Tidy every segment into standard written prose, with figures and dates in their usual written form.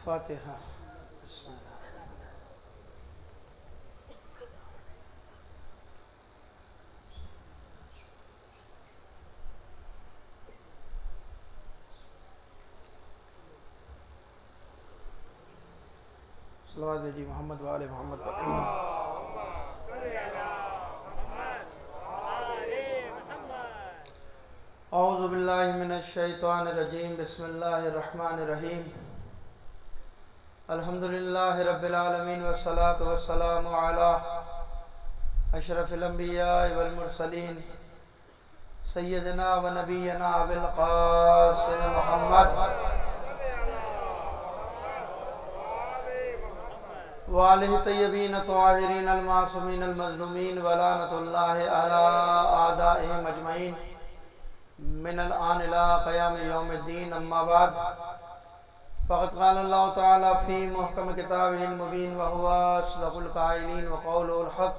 فاتحہ. بسم اللہ. صلوات بھیجی محمد وآل محمد پر. اعوذ باللہ من الشیطان الرجیم. بسم اللہ الرحمن الرحیم. الحمدللہ رب العالمین والصلاة والسلام علی اشرف الانبیاء والمرسلین سیدنا و نبینا ابی القاسم محمد وآلہ طیبین طاہرین المعصومین المظلومین ولعنۃ اللہ علی اعدائہم اجمعین من الآن الى قیام یوم الدین. اما بعد فقد قال اللہ تعالی فی محکم کتابہ المبین وہو اصدق القائلین وقولہ الحق.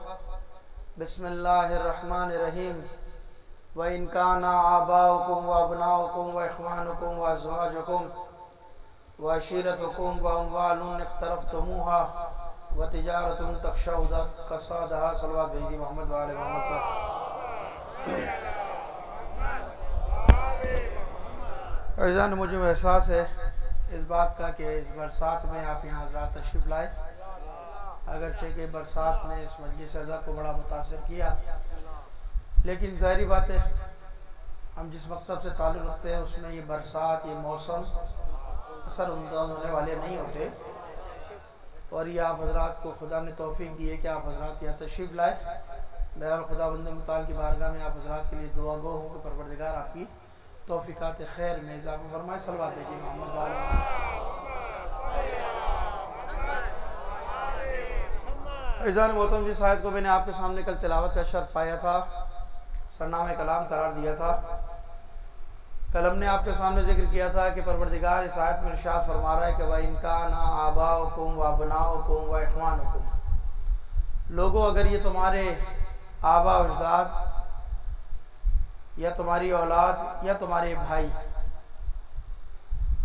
بسم اللہ الرحمن الرحیم. وَإِنْ كَانَ آبَاؤُكُمْ وَأَبْنَاؤُكُمْ وَإِخْوَانُكُمْ وَأَزْوَاجُكُمْ وَعَشِيرَتُكُمْ وَأَمْوَالٌ اقْتَرَفْتُمُوهَا وَتِجَارَةٌ تَخْشَوْنَ كَسَادَهَا. صلوات بھیجی محمد وآل محمد پر. عزیزان، مجھے احساس ہے اس بات کا کہ اس برسات میں آپ یہاں حضرات تشریف لائے، اگرچہ کہ برسات نے اس مجلس اعزا کو بڑا متاثر کیا، لیکن ظاہری بات ہے ہم جس مکتب سے تعلق رکھتے ہیں اس میں یہ برسات، یہ موسم اثر انداز ہونے والے نہیں ہوتے. اور یہ آپ حضرات کو خدا نے توفیق دی ہے کہ آپ حضرات یہاں تشریف لائے. بہرحال خدا بند متعال کی بارگاہ میں آپ حضرات کے لیے دعا گو ہوں کہ پروردگار آپ کی توفیقات خیر میں اضافہ فرمائے. صلوات بھیجیے محمد وآل محمد. عزیزان محترم، جس آیت کو میں نے آپ کے سامنے کل تلاوت کا شرف پایا تھا، سرنامہ کلام قرار دیا تھا، کل ہم نے آپ کے سامنے ذکر کیا تھا کہ پروردگار اس آیت میں ارشاد فرما رہا ہے کہ وَإِنْ كَانَ آبَاؤُكُمْ وَأَبْنَاؤُكُمْ وَإِخْوَانُكُمْ. لوگوں، اگر یہ تمہارے آبا و اجداد یا تمہاری اولاد یا تمہارے بھائی،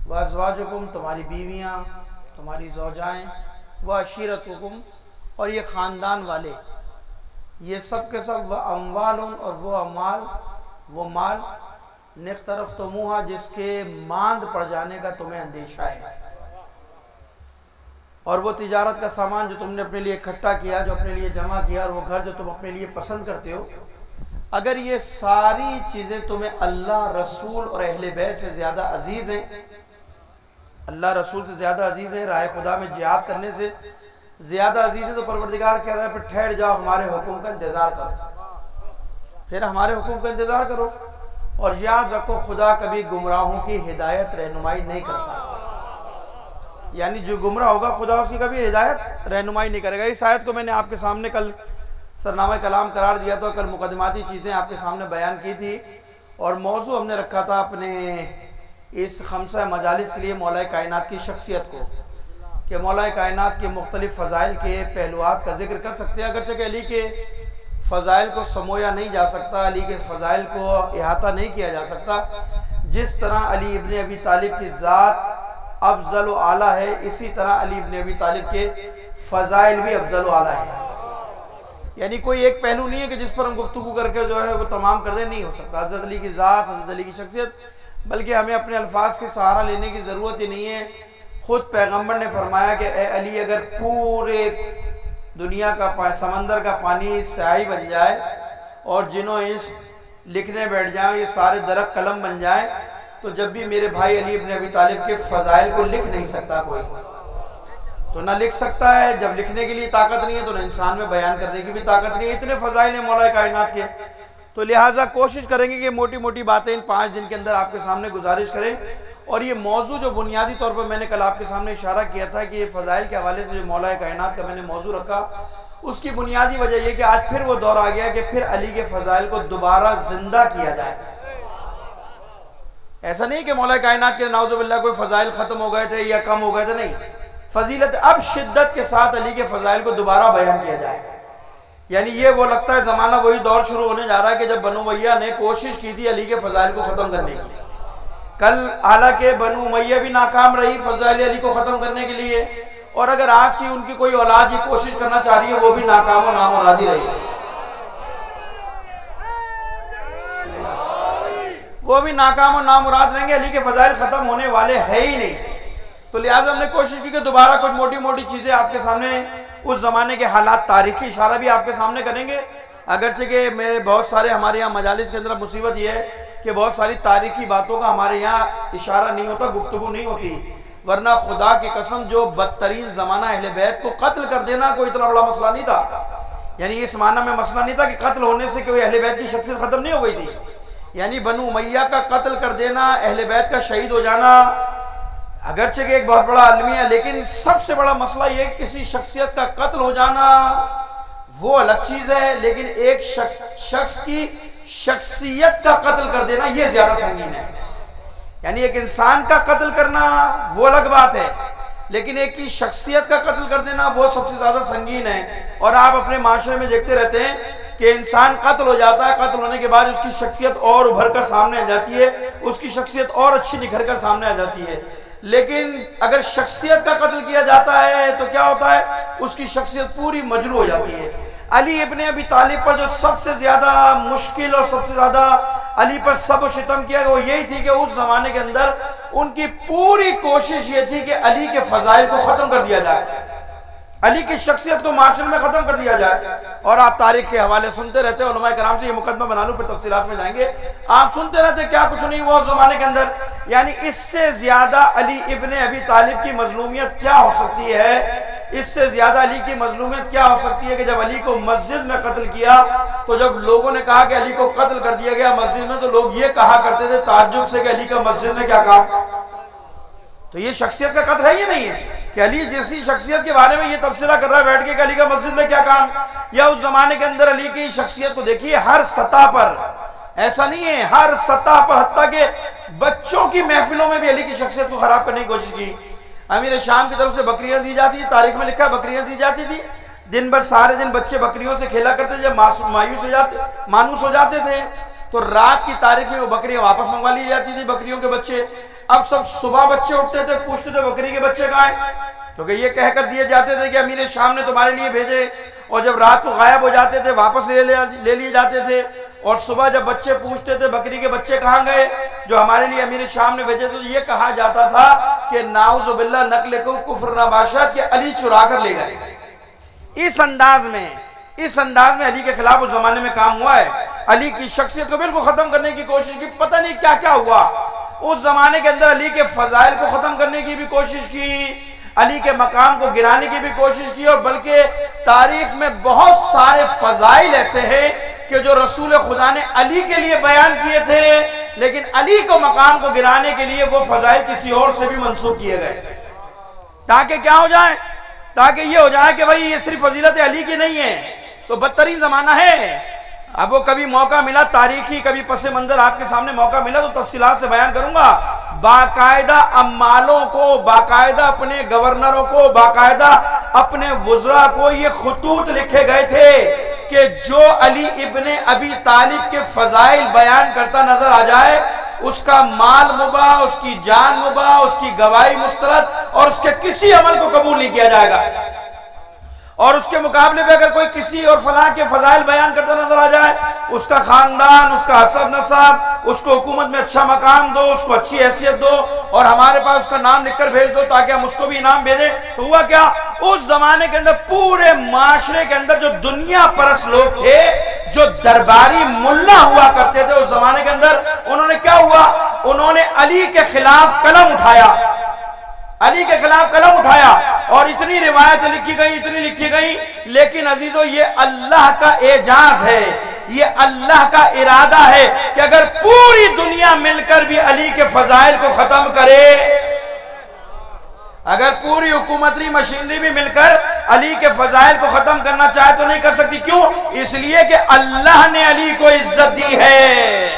وَأَزْوَاجُكُمْ تمہاری بیویاں، تمہاری زوجائیں، وَعَشِيرَتُكُمْ اور یہ خاندان والے، یہ سب کے سب وَأَمْوَالٌ اور وہ مال نِقْتَرَفْتُمُوهَا جس کے ماند پڑ جانے کا تمہیں اندیشہ ہے، اور وہ تجارت کا سامان جو تم نے اپنے لیے اکٹھا کیا، جو اپنے لیے جمع کیا، اور وہ گھر جو تم اپنے لیے پسند کرتے ہو، اگر یہ ساری چیزیں تمہیں اللہ، رسول اور اہل بیت سے زیادہ عزیز ہیں، اللہ رسول سے زیادہ عزیز ہے، راہ خدا میں جہاد کرنے سے زیادہ عزیز ہے، تو پروردگار کہہ رہا ہے پھر ٹھہر جاؤ، ہمارے حکم کا انتظار کرو، پھر ہمارے حکم کا انتظار کرو. اور یاد رکھو خدا کبھی گمراہوں کی ہدایت رہنمائی نہیں کرتا، یعنی جو گمراہ ہوگا خدا اس کی کبھی ہدایت رہنمائی نہیں کرے گا. اس آیت کو میں نے آپ کے سامنے کل سرنامہ کلام قرار دیا تھا، کل مقدماتی چیزیں آپ کے سامنے بیان کی تھی، اور موضوع ہم نے رکھا تھا اپنے اس خمسہ مجالس کے لیے مولا کائنات کی شخصیت کو، کہ مولا کائنات کے مختلف فضائل کے پہلوات کا ذکر کر سکتے ہیں. اگرچہ کہ علی کے فضائل کو سمویا نہیں جا سکتا، علی کے فضائل کو احاطہ نہیں کیا جا سکتا، جس طرح علی ابن ابی طالب کی ذات افضل و اعلیٰ ہے، اسی طرح علی ابن ابی طالب کے فضائل بھی افضل و اعلیٰ ہیں. یعنی کوئی ایک پہلو نہیں ہے کہ جس پر ہم گفتگو کر کے جو ہے وہ تمام کر دیں، نہیں ہو سکتا. حضرت علی کی ذات، حضرت علی کی شخصیت، بلکہ ہمیں اپنے الفاظ کے سہارا لینے کی ضرورت ہی نہیں ہے. خود پیغمبر نے فرمایا کہ اے علی، اگر پورے دنیا کا سمندر کا پانی سیاہی بن جائے اور جنوں انس لکھنے بیٹھ جائیں، یہ سارے درخت قلم بن جائیں، تو جب بھی میرے بھائی علی ابن ابی طالب کے فضائل کو لکھ نہیں سکتا کوئی، تو نہ لکھ سکتا ہے. جب لکھنے کے لیے طاقت نہیں ہے تو نہ انسان میں بیان کرنے کی بھی طاقت نہیں ہے. اتنے فضائل ہیں مولا کائنات کے، تو لہٰذا کوشش کریں گے کہ موٹی موٹی باتیں ان 5 دن کے اندر آپ کے سامنے گزارش کریں. اور یہ موضوع جو بنیادی طور پر میں نے کل آپ کے سامنے اشارہ کیا تھا کہ یہ فضائل کے حوالے سے جو مولا کائنات کا میں نے موضوع رکھا، اس کی بنیادی وجہ یہ کہ آج پھر وہ دور آ گیا کہ پھر علی کے فضائل کو دوبارہ زندہ کیا جائے. ایسا نہیں کہ مولا کائنات کے نعوذ باللہ کوئی فضائل ختم ہو گئے تھے یا کم ہو گئے تھے، نہیں، فضیلت اب شدت کے ساتھ علی کے فضائل کو دوبارہ بیان کیا جائے. یعنی یہ وہ لگتا ہے زمانہ وہی دور شروع ہونے جا رہا ہے کہ جب بنو امیہ نے کوشش کی تھی علی کے فضائل کو ختم کرنے کی، کل حالانکہ بنو امیہ بھی ناکام رہی فضائل علی کو ختم کرنے کے لیے، اور اگر آج کی ان کی کوئی اولاد یہ کوشش کرنا چاہ رہی ہے وہ بھی ناکام و نامرادی رہی، وہ بھی ناکام و نامراد رہیں گے، علی کے فضائل ختم ہونے والے ہے ہی نہیں۔ تو لہٰذا ہم نے کوشش کی کہ دوبارہ کچھ موٹی موٹی چیزیں آپ کے سامنے، اس زمانے کے حالات، تاریخی اشارہ بھی آپ کے سامنے کریں گے، اگرچہ کہ میرے بہت سارے ہمارے یہاں مجالس کے اندر مصیبت یہ ہے کہ بہت ساری تاریخی باتوں کا ہمارے یہاں اشارہ نہیں ہوتا، گفتگو نہیں ہوتی، ورنہ خدا کی قسم جو بدترین زمانہ اہل بیت کو قتل کر دینا کوئی اتنا بڑا مسئلہ نہیں تھا، یعنی اس معنی میں مسئلہ نہیں تھا کہ قتل ہونے سے کوئی اہل بیت کی شخصیت ختم نہیں ہو گئی تھی، یعنی بنو امیہ کا قتل کر دینا، اہل بیت کا شہید ہو جانا اگرچہ کہ ایک بہت بڑا عالمی ہے، لیکن سب سے بڑا مسئلہ یہ کہ کسی شخصیت کا قتل ہو جانا وہ الگ چیز ہے، لیکن ایک شخص کی شخصیت کا قتل کر دینا یہ زیادہ سنگین ہے، یعنی ایک انسان کا قتل کرنا وہ الگ بات ہے، لیکن ایک کی شخصیت کا قتل کر دینا وہ سب سے زیادہ سنگین ہے۔ اور آپ اپنے معاشرے میں دیکھتے رہتے ہیں کہ انسان قتل ہو جاتا ہے، قتل ہونے کے بعد اس کی شخصیت اور ابھر کر سامنے آ جاتی ہے، اس کی شخصیت اور اچھی نکھر کر سامنے آ جاتی ہے، لیکن اگر شخصیت کا قتل کیا جاتا ہے تو کیا ہوتا ہے، اس کی شخصیت پوری مجروح ہو جاتی ہے۔ علی ابن ابی طالب پر جو سب سے زیادہ مشکل اور سب سے زیادہ علی پر سب و شتم کیا وہ یہی تھی کہ اس زمانے کے اندر ان کی پوری کوشش یہ تھی کہ علی کے فضائل کو ختم کر دیا جائے، علی کی شخصیت کو معاشرے میں ختم کر دیا جائے۔ اور آپ تاریخ کے حوالے سنتے رہتے ہیں، علماء کرام سے یہ مقدمہ بنا لوں پھر تفصیلات میں جائیں گے، آپ سنتے رہتے کیا کچھ نہیں ہوا اس زمانے کے اندر، یعنی اس سے زیادہ علی ابن ابی طالب کی مظلومیت کیا ہو سکتی ہے، اس سے زیادہ علی کی مظلومیت کیا ہو سکتی ہے کہ جب علی کو مسجد میں قتل کیا تو جب لوگوں نے کہا کہ علی کو قتل کر دیا گیا مسجد میں تو لوگ یہ کہا کرتے تھے تعجب سے کہ علی کا مسجد میں کیا کام، تو یہ شخصیت کا قتل ہے یہ نہیں ہے کہ علی جیسی شخصیت کے بارے میں یہ تبصرہ کر رہا ہے بیٹھ کے کہ علی کا مسجد میں کیا کام، یا اس زمانے کے اندر علی کی شخصیت کو دیکھیے ہر سطح پر، ایسا نہیں ہے ہر سطح پر، حتیٰ کہ بچوں کی محفلوں میں بھی علی کی شخصیت کو خراب کرنے کی کوشش کی۔ امیر شام کی طرف سے بکریاں دی جاتی تھی، تاریخ میں لکھا ہے بکریاں دی جاتی تھی، دن بھر سارے دن بچے بکریوں سے کھیلا کرتے تھے، جب مانوس ہو جاتے تھے تو رات کی تاریخ میں وہ بکریاں واپس منگوا لی جاتی تھی، بکریوں کے بچے۔ اب سب صبح بچے اٹھتے تھے پوچھتے تھے بکری کے بچے کہاں ہیں، کیونکہ یہ کہہ کر دیے جاتے تھے کہ امیر شام نے تمہارے لیے بھیجے، اور جب رات کو غائب ہو جاتے تھے واپس لے لیے جاتے تھے، اور صبح جب بچے پوچھتے تھے بکری کے بچے کہاں گئے جو ہمارے لیے امیر شام نے بھیجے، تو یہ کہا جاتا تھا کہ نعوذ باللہ نقل کو کفر نباشت کہ علی چرا کر لے گئے۔ اس انداز میں علی کے خلاف اس زمانے میں کام ہوا ہے، علی کی شخصیت کو بالکل ختم کرنے کی کوشش کی، پتہ نہیں کیا کیا ہوا اس زمانے کے اندر، علی کے فضائل کو ختم کرنے کی بھی کوشش کی، علی کے مقام کو گرانے کی بھی کوشش کی، اور بلکہ تاریخ میں بہت سارے فضائل ایسے ہیں کہ جو رسول خدا نے علی کے لیے بیان کیے تھے، لیکن علی کو مقام کو گرانے کے لیے وہ فضائل کسی اور سے بھی منسوخ کیے گئے، تاکہ کیا ہو جائے، تاکہ یہ ہو جائے کہ بھائی یہ صرف فضیلت علی کی نہیں ہے، تو بدترین زمانہ ہے۔ اب وہ کبھی موقع ملا تاریخی، کبھی پس منظر آپ کے سامنے موقع ملا تو تفصیلات سے بیان کروں گا، باقاعدہ عمالوں کو، باقاعدہ اپنے گورنروں کو، باقاعدہ اپنے وزراء کو یہ خطوط لکھے گئے تھے کہ جو علی ابن ابی طالب کے فضائل بیان کرتا نظر آ جائے اس کا مال مباح، اس کی جان مباح، اس کی گواہی مسترد، اور اس کے کسی عمل کو قبول نہیں کیا جائے گا، اور اس کے مقابلے میں اگر کوئی کسی اور فلاں کے فضائل بیان کرتا نظر آ جائے اس کا خاندان، اس کا حسب نسب، اس کو حکومت میں اچھا مقام دو، اس کو اچھی حیثیت دو، اور ہمارے پاس اس کا نام لکھ کر بھیج دو تاکہ ہم اس کو بھی انعام بھیجیں۔ تو ہوا کیا، اس زمانے کے اندر پورے معاشرے کے اندر جو دنیا پرست لوگ تھے، جو درباری ملا ہوا کرتے تھے اس زمانے کے اندر، انہوں نے کیا ہوا، انہوں نے علی کے خلاف قلم اٹھایا، علی کے خلاف قلم اٹھایا، اور اتنی روایتیں لکھی گئی، لیکن عزیزو یہ اللہ کا اعجاز ہے، یہ اللہ کا ارادہ ہے کہ اگر پوری دنیا مل کر بھی علی کے فضائل کو ختم کرے، اگر پوری حکومتی مشینری بھی مل کر علی کے فضائل کو ختم کرنا چاہے تو نہیں کر سکتی۔ کیوں؟ اس لیے کہ اللہ نے علی کو عزت دی ہے،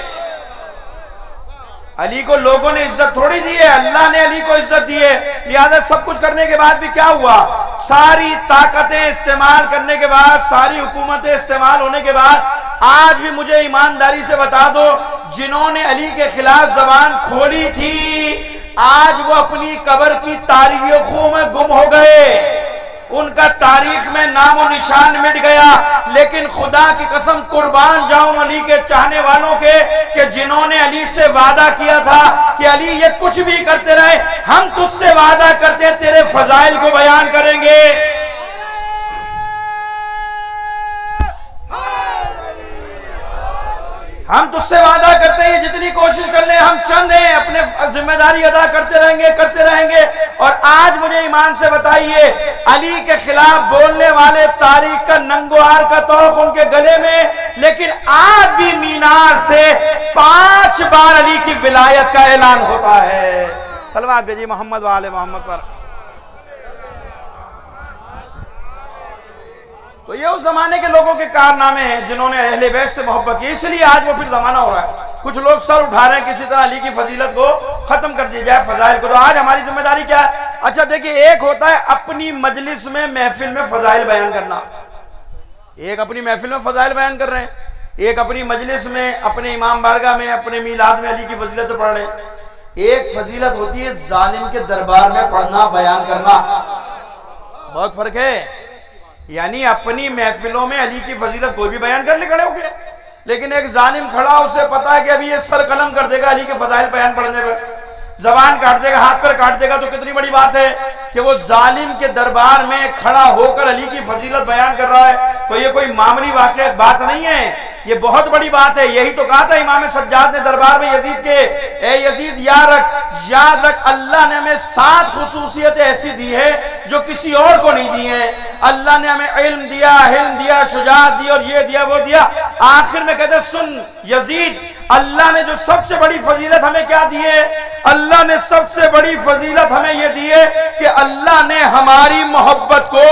علی کو لوگوں نے عزت تھوڑی دی ہے، اللہ نے علی کو عزت دی ہے، لہذا سب کچھ کرنے کے بعد بھی کیا ہوا، ساری طاقتیں استعمال کرنے کے بعد، ساری حکومتیں استعمال ہونے کے بعد آج بھی مجھے ایمانداری سے بتا دو، جنہوں نے علی کے خلاف زبان کھولی تھی آج وہ اپنی قبر کی تاریخوں میں گم ہو گئے، ان کا تاریخ میں نام و نشان مٹ گیا۔ لیکن خدا کی قسم قربان جاؤں علی کے چاہنے والوں کے کہ جنہوں نے علی سے وعدہ کیا تھا کہ علی یہ کچھ بھی کرتے رہے، ہم تجھ سے وعدہ کرتے تیرے فضائل کو بیان کریں گے۔ ہم تجھ سے وعدہ کرتے ہیں جتنی کوشش کر لیں، ہم چند ہیں، اپنے ذمہ داری ادا کرتے رہیں گے۔ اور آج مجھے ایمان سے بتائیے، علی کے خلاف بولنے والے تاریخ کا ننگوار کا توق ان کے گلے میں، لیکن آج بھی مینار سے 5 بار علی کی ولایت کا اعلان ہوتا ہے۔ صلوات بھیجیے محمد و آل محمد پر۔ تو یہ اس زمانے کے لوگوں کے کارنامے ہیں جنہوں نے اہل بیت سے محبت کی، اس لیے آج وہ پھر زمانہ ہو رہا ہے۔ کچھ لوگ سر اٹھا رہے ہیں کسی طرح علی کی فضیلت کو ختم کر دیا جائے، فضائل کو۔ تو آج ہماری ذمہ داری کیا ہے؟ اچھا دیکھیں، ایک ہوتا ہے اپنی مجلس میں محفل میں فضائل بیان کرنا، ایک اپنی محفل میں فضائل بیان کر رہے ہیں، ایک اپنی مجلس میں اپنے امام بارگاہ میں اپنے میلاد میں علی کی فضیلت پڑھ رہے ہیں۔ ایک فضیلت ہوتی ہے ظالم کے دربار میں پڑھنا، بیان کرنا، بہت فرق ہے۔ یعنی اپنی محفلوں میں علی کی فضیلت کوئی بھی بیان کر لے کھڑے ہو گئے، لیکن ایک ظالم کھڑا، اسے پتا ہے کہ ابھی یہ سر قلم کر دے گا علی کے فضائل بیان پڑھنے پر، زبان کاٹ دے گا، ہاتھ پر کاٹ دے گا، تو کتنی بڑی بات ہے کہ وہ ظالم کے دربار میں کھڑا ہو کر علی کی فضیلت بیان کر رہا ہے۔ تو یہ کوئی معمولی واقعہ بات نہیں ہے، یہ بہت بڑی بات ہے۔ یہی تو کہا تھا امام سجاد نے دربار میں یزید کے، اے یزید یاد رکھ اللہ نے ہمیں 7 خصوصیتیں ایسی دی ہے جو کسی اور کو نہیں دی ہیں۔ اللہ نے ہمیں علم دیا، حلم دیا، شجاعت دی، اور یہ دیا وہ دیا۔ آخر میں کہتے سن یزید، اللہ نے جو سب سے بڑی فضیلت ہمیں کیا دی ہے؟ اللہ نے سب سے بڑی فضیلت ہمیں یہ دی ہے کہ اللہ نے ہماری محبت کو،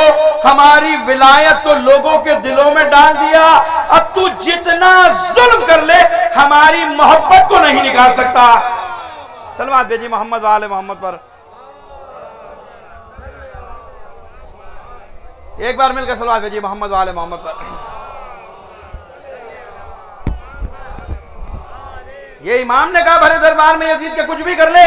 ہماری ولایت کو لوگوں کے دلوں میں ڈال دیا۔ اب تو جتنا ظلم کر لے ہماری محبت کو نہیں نکال سکتا۔ صلوات بھیجیے محمد و آل محمد پر۔ ایک بار مل کر صلوات بھیجیے محمد و آل محمد پر۔ یہ امام نے کہا بھرے دربار میں یزید کے کچھ بھی کر لے،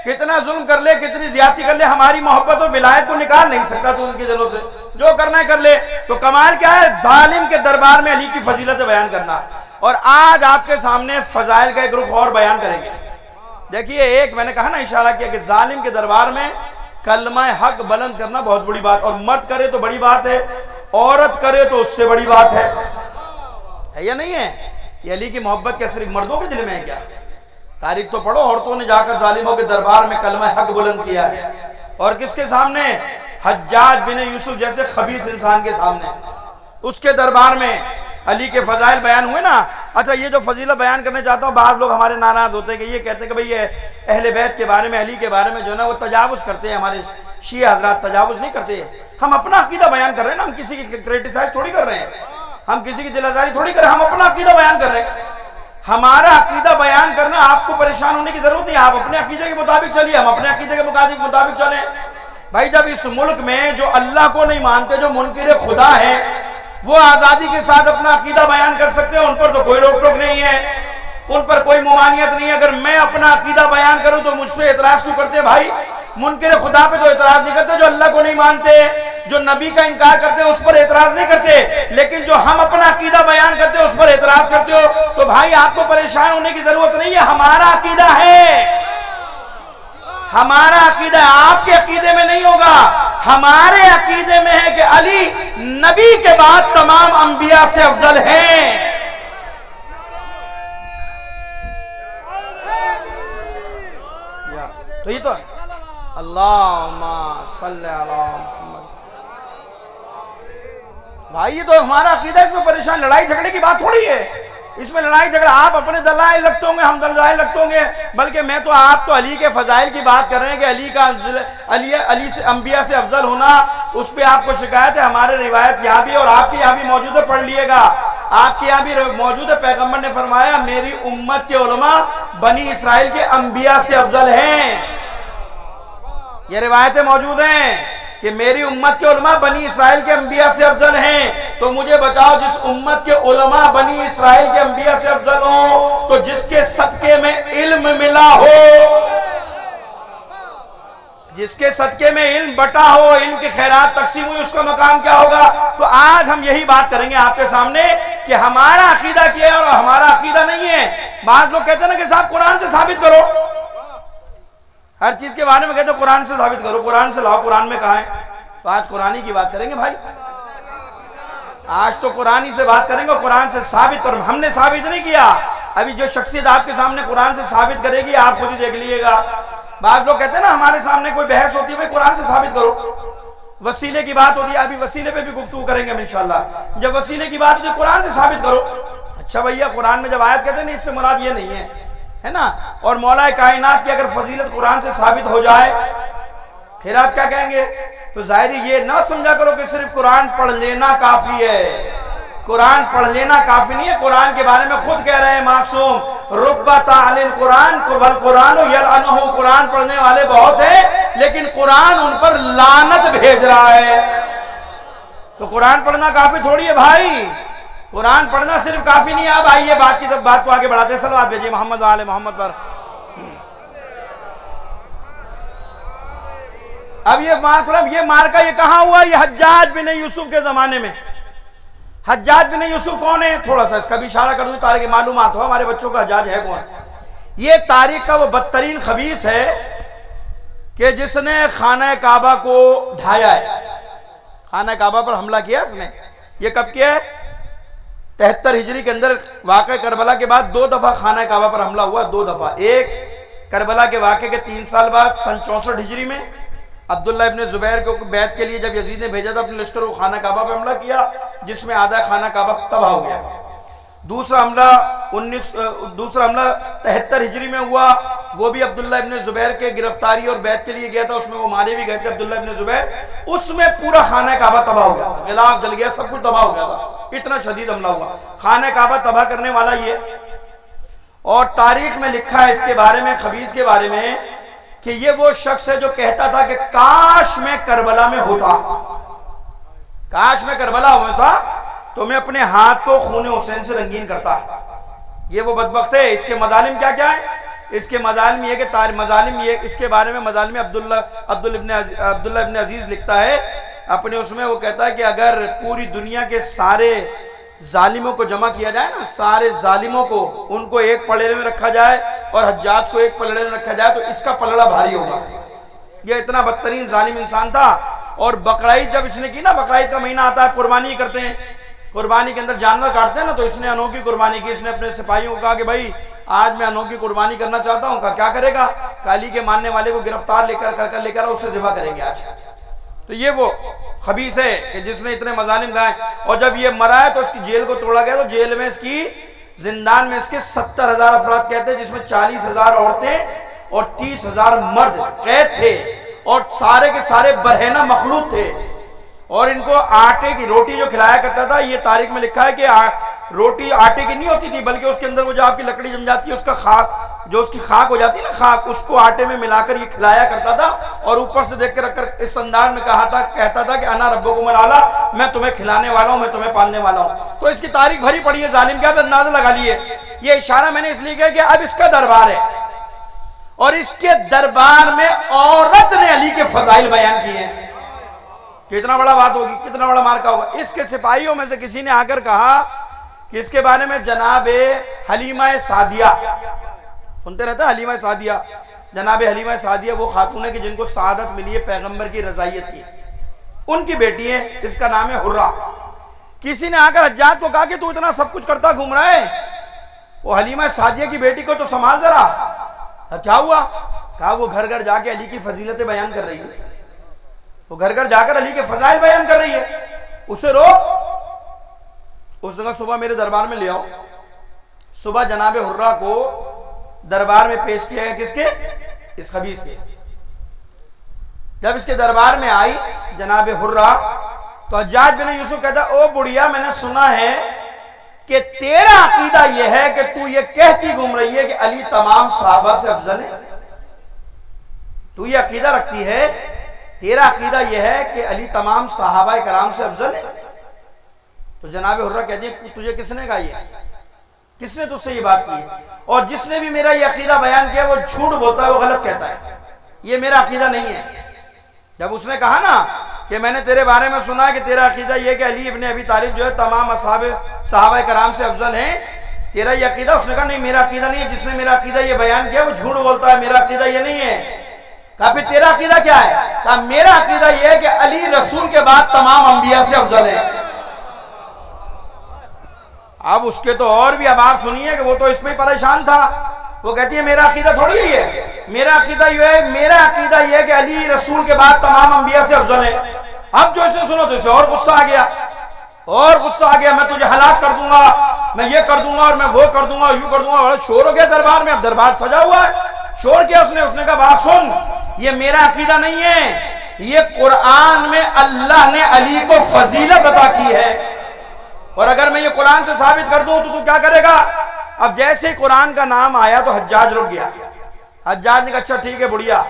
کتنا ظلم کر لے، کتنی زیادتی کر لے، ہماری محبت و ولایت کو نکال نہیں سکتا تو ان کے دلوں سے، جو کرنا ہے کر لے۔ تو کمال کیا ہے؟ ظالم کے دربار میں علی کی فضیلت بیان کرنا۔ اور آج آپ کے سامنے فضائل کا ایک رخ اور بیان کریں گے۔ دیکھیے، ایک میں نے کہا نا، اشارہ کیا کہ ظالم کے دربار میں کلمہ حق بلند کرنا بہت بڑی بات، اور مرد کرے تو بڑی بات ہے، عورت کرے تو اس سے بڑی بات ہے یا نہیں ہے؟ یہ علی کی محبت کیا صرف مردوں کے دل میں ہے کیا؟ تاریخ تو پڑھو، عورتوں نے جا کر ظالموں کے دربار میں کلمہ حق بلند کیا ہے، اور کس کے سامنے؟ حجاج بن یوسف جیسے خبیث انسان کے سامنے، اس کے دربار میں علی کے فضائل بیان ہوئے نا۔ اچھا، یہ جو فضیلت بیان کرنے چاہتا ہوں، بعض لوگ ہمارے ناراض ہوتے ہیں کہ یہ کہتے ہیں کہ بھئی یہ اہل بیت کے بارے میں، علی کے بارے میں جو ہے نا وہ تجاوز کرتے ہیں، ہمارے شیعہ حضرات تجاوز نہیں کرتے۔ ہم اپنا عقیدہ بیان کر رہے ہیں نا، ہم کسی کی کرٹیسائز تھوڑی کر رہے ہیں، ہم کسی کی دل آزاری تھوڑی کر رہے ہیں، ہم اپنا عقیدہ بیان کر رہے ہیں۔ ہمارا عقیدہ بیان کرنا آپ کو پریشان ہونے کی ضرورت نہیں، آپ اپنے عقیدے کے مطابق چلیے، ہم اپنے عقیدے کے مطابق چلیں۔ بھائی جب اس ملک میں جو اللہ کو نہیں مانتے، جو منکر خدا ہیں، وہ آزادی کے ساتھ اپنا عقیدہ بیان کر سکتے ہیں، ان پر تو کوئی روک ٹوک نہیں ہے، ان پر کوئی ممانعت نہیں ہے۔ اگر میں اپنا عقیدہ بیان کروں تو مجھ سے اعتراض کیوں کرتے بھائی؟ منکر خدا پہ تو اعتراض نہیں کرتے، جو اللہ کو نہیں مانتے، جو نبی کا انکار کرتے ہیں، اس پر اعتراض نہیں کرتے، لیکن جو ہم اپنا عقیدہ بیان کرتے ہیں اس پر اعتراض کرتے ہو۔ تو بھائی آپ کو پریشان ہونے کی ضرورت نہیں ہے، ہمارا عقیدہ ہے، ہمارا عقیدہ آپ کے عقیدے میں نہیں ہوگا، ہمارے عقیدے میں ہے کہ علی نبی کے بعد تمام انبیاء سے افضل ہیں۔ تو یہ تو اللہم صلی علی محمد۔ بھائی یہ تو ہمارا عقیدہ، اس میں پریشان لڑائی جھگڑے کی بات تھوڑی ہے، اس میں لڑائی جھگڑا، آپ اپنے دلائل رکھتے ہوں گے، ہم دلائل رکھتے ہوں گے، بلکہ میں تو آپ تو علی کے فضائل کی بات کر رہے ہیں کہ علی سے انبیاء سے افضل ہونا، اس پہ آپ کو شکایت ہے۔ ہمارے روایت یہاں بھی اور آپ کے یہاں بھی موجود ہے، پڑھ لیے گا، آپ کے یہاں بھی موجود ہے، پیغمبر نے فرمایا میری امت کے علماء بنی اسرائیل کے انبیاء سے افضل ہیں، یہ روایتیں موجود ہیں۔ کہ میری امت کے علماء بنی اسرائیل کے انبیاء سے افضل ہیں، تو مجھے بتاؤ جس امت کے علماء بنی اسرائیل کے انبیاء سے افضل ہوں تو جس کے صدقے میں علم ملا ہو، جس کے صدقے میں علم بٹا ہو، علم کی خیرات تقسیم ہوئی، اس کا مقام کیا ہوگا؟ تو آج ہم یہی بات کریں گے آپ کے سامنے کہ ہمارا عقیدہ کیا ہے اور ہمارا عقیدہ نہیں ہے۔ بعض لوگ کہتے ہیں نا کہ صاحب قرآن سے ثابت کرو، ہر چیز کے بارے میں کہتے ہیں قرآن سے ثابت کرو، قرآن سے لاؤ، قرآن میں کہاں ہے؟ تو آج قرآن کی بات کریں گے بھائی، آج تو قرآن ہی سے بات کریں گے، قرآن سے ثابت کرو۔ ہم نے ثابت نہیں کیا، ابھی جو شخصیت آپ کے سامنے قرآن سے ثابت کرے گی آپ خود ہی دیکھ لیجیے گا۔ بعض لوگ کہتے ہیں نا ہمارے سامنے کوئی بحث ہوتی ہے بھائی قرآن سے ثابت کرو، وسیلے کی بات ہوتی ہے، ابھی وسیلے پہ بھی گفتگو کریں گے ہم انشاءاللہ۔ جب وسیلے کی بات ہوتی ہے قرآن سے ثابت کرو، اچھا بھیا قرآن میں جب آیت کہتے ہیں نا اس سے مراد یہ نہیں ہے نا، اور مولا کائنات کی اگر فضیلت قرآن سے ثابت ہو جائے پھر آپ کیا کہیں گے؟ تو ظاہر یہ نہ سمجھا کرو کہ صرف قرآن پڑھ لینا کافی ہے، قرآن پڑھ لینا کافی نہیں ہے۔ قرآن کے بارے میں خود کہہ رہے ہیں معصوم، رب تعلی القرآن والقرآن یلعنہ، قرآن پڑھنے والے بہت ہیں لیکن قرآن ان پر لعنت بھیج رہا ہے۔ تو قرآن پڑھنا کافی تھوڑی ہے بھائی، قرآن پڑھنا صرف کافی نہیں ہے۔ اب آئیے بات کو آگے بڑھاتے ہیں، صلوات بھیجیے محمد و آل محمد پر۔ اب یہ مارکا یہ کہاں ہوا؟ یہ حجاج بن یوسف کے زمانے میں۔ حجاج بن یوسف کون ہے؟ تھوڑا سا اس کا بھی اشارہ کر دوں تاکہ معلومات ہو ہمارے بچوں کا حجاج ہے کون۔ یہ تاریخ کا وہ بدترین خبیث ہے کہ جس نے خانہ کعبہ کو ڈھایا ہے، خانہ کعبہ پر حملہ کیا اس نے۔ یہ کب کیا ہے؟ 73 ہجری کے اندر واقع کربلا کے بعد 2 دفعہ خانہ کعبہ پر حملہ ہوا، 2 دفعہ۔ ایک کربلا کے واقعے کے 3 سال بعد سن 64 ہجری میں عبداللہ ابن زبیر کو بیعت کے لیے جب یزید نے بھیجا تھا اپنے لشکر کو، خانہ کعبہ پہ حملہ کیا جس میں آدھا خانہ کعبہ تباہ ہو گیا۔ دوسرا حملہ 73 ہجری میں ہوا، وہ بھی عبداللہ ابن زبیر کے گرفتاری اور بیعت کے لیے گیا تھا، اس میں وہ مارے بھی گئے تھے عبداللہ ابن زبیر۔ اس میں پورا خانہ کعبہ تباہ ہو گیا، غلاف جل گیا، سب کچھ تباہ ہو گیا تھا، اتنا شدید حملہ ہوا۔ خانہ کعبہ تباہ کرنے والا یہ، اور تاریخ میں لکھا ہے اس کے بارے میں، خبیث کے بارے میں، کہ یہ وہ شخص ہے جو کہتا تھا کہ کاش میں کربلا میں ہوتا، کاش میں کربلا ہوتا تو میں اپنے ہاتھ کو خون حسین سے رنگین کرتا۔ یہ وہ بدبخت ہے۔ اس کے مظالم کیا کیا ہے؟ اس کے مظالم یہ کہ اس کے بارے میں مظالم عبداللہ ابن عزیز لکھتا ہے اپنے اس میں، وہ کہتا ہے کہ اگر پوری دنیا کے سارے ظالموں کو جمع کیا جائے نا، سارے ظالموں کو، ان کو ایک پلڑے میں رکھا جائے اور حجاج کو ایک پلڑے میں رکھا جائے تو اس کا پلڑا بھاری ہوگا۔ یہ اتنا بدترین ظالم انسان تھا۔ اور بقرعید جب اس نے کی نا، بقرعید کا مہینہ آتا ہے، قربانی کرتے ہیں، قربانی کے اندر جانور کاٹتے ہیں نا، تو اس نے انوکھی قربانی کی۔ اس نے اپنے سپاہیوں کو کہا کہ بھائی آج میں انوکھی قربانی کرنا چاہتا ہوں۔ کہا کیا کرے گا؟ علی کے ماننے والے کو گرفتار لے کر اسے ذبح کریں گے آج۔ تو یہ وہ خبیث ہے کہ جس نے اتنے مظالم گائے، اور جب یہ مرا ہے تو اس کی جیل کو توڑا گیا، تو جیل میں اس کی زندان میں اس کے 70,000 افراد کہتے ہیں، جس میں 40,000 عورتیں اور 30,000 مرد قید تھے، اور سارے کے سارے برہنہ مخلوق تھے۔ اور ان کو آٹے کی روٹی جو کھلایا کرتا تھا، یہ تاریخ میں لکھا ہے کہ روٹی آٹے کی نہیں ہوتی تھی، بلکہ اس کے اندر وہ جو آپ کی لکڑی جم جاتی ہے، اس کا خاک، جو اس کی خاک ہو جاتی ہے نا، خاک، اس کو آٹے میں ملا کر یہ کھلایا کرتا تھا، اور اوپر سے دیکھ کر رکھ کر اس انداز میں کہتا تھا کہ انا ربکم الاعلی، میں تمہیں کھلانے والا ہوں، میں تمہیں پالنے والا ہوں۔ تو اس کی تاریخ بھری پڑی ہے، ظالم کیا اندازہ لگا لیے۔ یہ اشارہ میں نے اس لیے کیا کہ اب اس کا دربار ہے، اور اس کے دربار میں عورت نے علی کے فضائل بیان کیے ہیں۔ کتنا بڑا بات ہوگی، کتنا بڑا مارکا ہوگا۔ اس کے سپاہیوں میں سے کسی نے آ کر کہا کہ اس کے بارے میں جناب حلیمہ سعدیہ، سنتے رہتا ہے حلیمہ سعدیہ، جناب حلیمہ سعدیہ وہ خاتون ہے کہ جن کو سعادت ملی ہے پیغمبر کی رضائیت کی، ان کی بیٹی ہے، اس کا نام ہے حرہ۔ کسی نے آ کر حجاج کو کہا کہ تو اتنا سب کچھ کرتا گھوم رہا ہے، وہ حلیمہ سعدیہ کی بیٹی کو تو سنبھال ذرا۔ کیا ہوا؟ کہا وہ گھر گھر جا کے علی کی فضیلتیں بیان کر رہی ہے، وہ گھر گھر جا کر علی کے فضائل بیان کر رہی ہے، اسے روک۔ اس جگہ صبح میرے دربار میں لے آؤ۔ صبح جناب حرہ کو دربار میں پیش کیا گیا، کس کے؟ اس خبیث کے۔ جب اس کے دربار میں آئی جناب حرہ تو حجاج بن یوسف کہتا او بڑھیا، میں نے سنا ہے کہ تیرا عقیدہ یہ ہے کہ تو یہ کہتی گھوم رہی ہے کہ علی تمام صحابہ سے افضل ہے، تو یہ عقیدہ رکھتی ہے تیرا عقیدہ یہ ہے کہ علی تمام صحابہ کرام سے افضل ہے؟ تو جناب حرہ کہتے ہیں تجھے کس نے کہا یہ؟ کس نے تجھ سے یہ بات کی؟ اور جس نے بھی میرا یہ عقیدہ بیان کیا وہ جھوٹ بولتا ہے، وہ غلط کہتا ہے، یہ میرا عقیدہ نہیں ہے۔ جب اس نے کہا نا کہ میں نے تیرے بارے میں سنا کہ تیرا عقیدہ یہ کہ علی ابن ابی طالب جو ہے تمام صحابہ کرام سے افضل ہیں، تیرا یہ عقیدہ؟ اس نے کہا نہیں میرا عقیدہ نہیں ہے، جس نے میرا عقیدہ یہ بیان کیا وہ جھوٹ بولتا ہے، میرا عقیدہ یہ نہیں ہے۔ کہا پھر تیرا عقیدہ کیا ہے؟ کہا میرا عقیدہ یہ ہے کہ علی رسول کے بعد تمام انبیاء سے افضل ہے۔ اب اس کے تو اور بھی اب آپ سنیے کہ وہ تو اس میں پریشان تھا، وہ کہتی ہے میرا عقیدہ تھوڑی ہی ہے، میرا عقیدہ یہ ہے، میرا عقیدہ یہ ہے کہ علی رسول کے بعد تمام انبیاء سے افضل ہے۔ اب جو اسے سنو تو اسے اور غصہ آ گیا، اور غصہ آ گیا، میں تجھے ہلاک کر دوں گا، میں یہ کر دوں گا اور میں وہ کر دوں گا، یوں کر دوں گا۔ بڑا شور ہو گیا دربار میں، اب دربار سجا ہوا ہے، شور کیا اس نے کہا بات سن، یہ میرا عقیدہ نہیں ہے، یہ قرآن میں اللہ نے علی کو فضیلت عطا کی ہے، اور اگر میں یہ قرآن سے ثابت کر دوں تو کیا کرے گا؟ اب جیسے ہی قرآن کا نام آیا تو حجاج رک گیا۔ حجاج نے کہا اچھا ٹھیک ہے بڑھیا،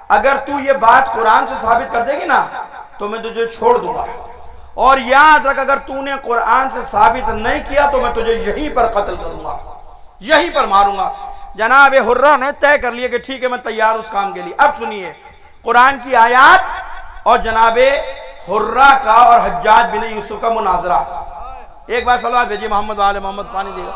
اگر تو یہ بات قرآن سے ثابت کر دے گی نا تو میں تجھے چھوڑ دوں گا، اور یاد رکھ اگر تو نے قرآن سے ثابت نہیں کیا تو میں تجھے یہیں پر قتل کروں گا، یہیں پر ماروں گا۔ جناب حرہ نے طے کر لیا کہ ٹھیک ہے میں تیار اس کام کے لیے۔ اب سنیے قرآن کی آیات اور جناب حرہ کا اور حجاج بن یوسف کا مناظرہ۔ ایک بار صلوات بھیجیے محمد و آل محمد، پانی دے گا۔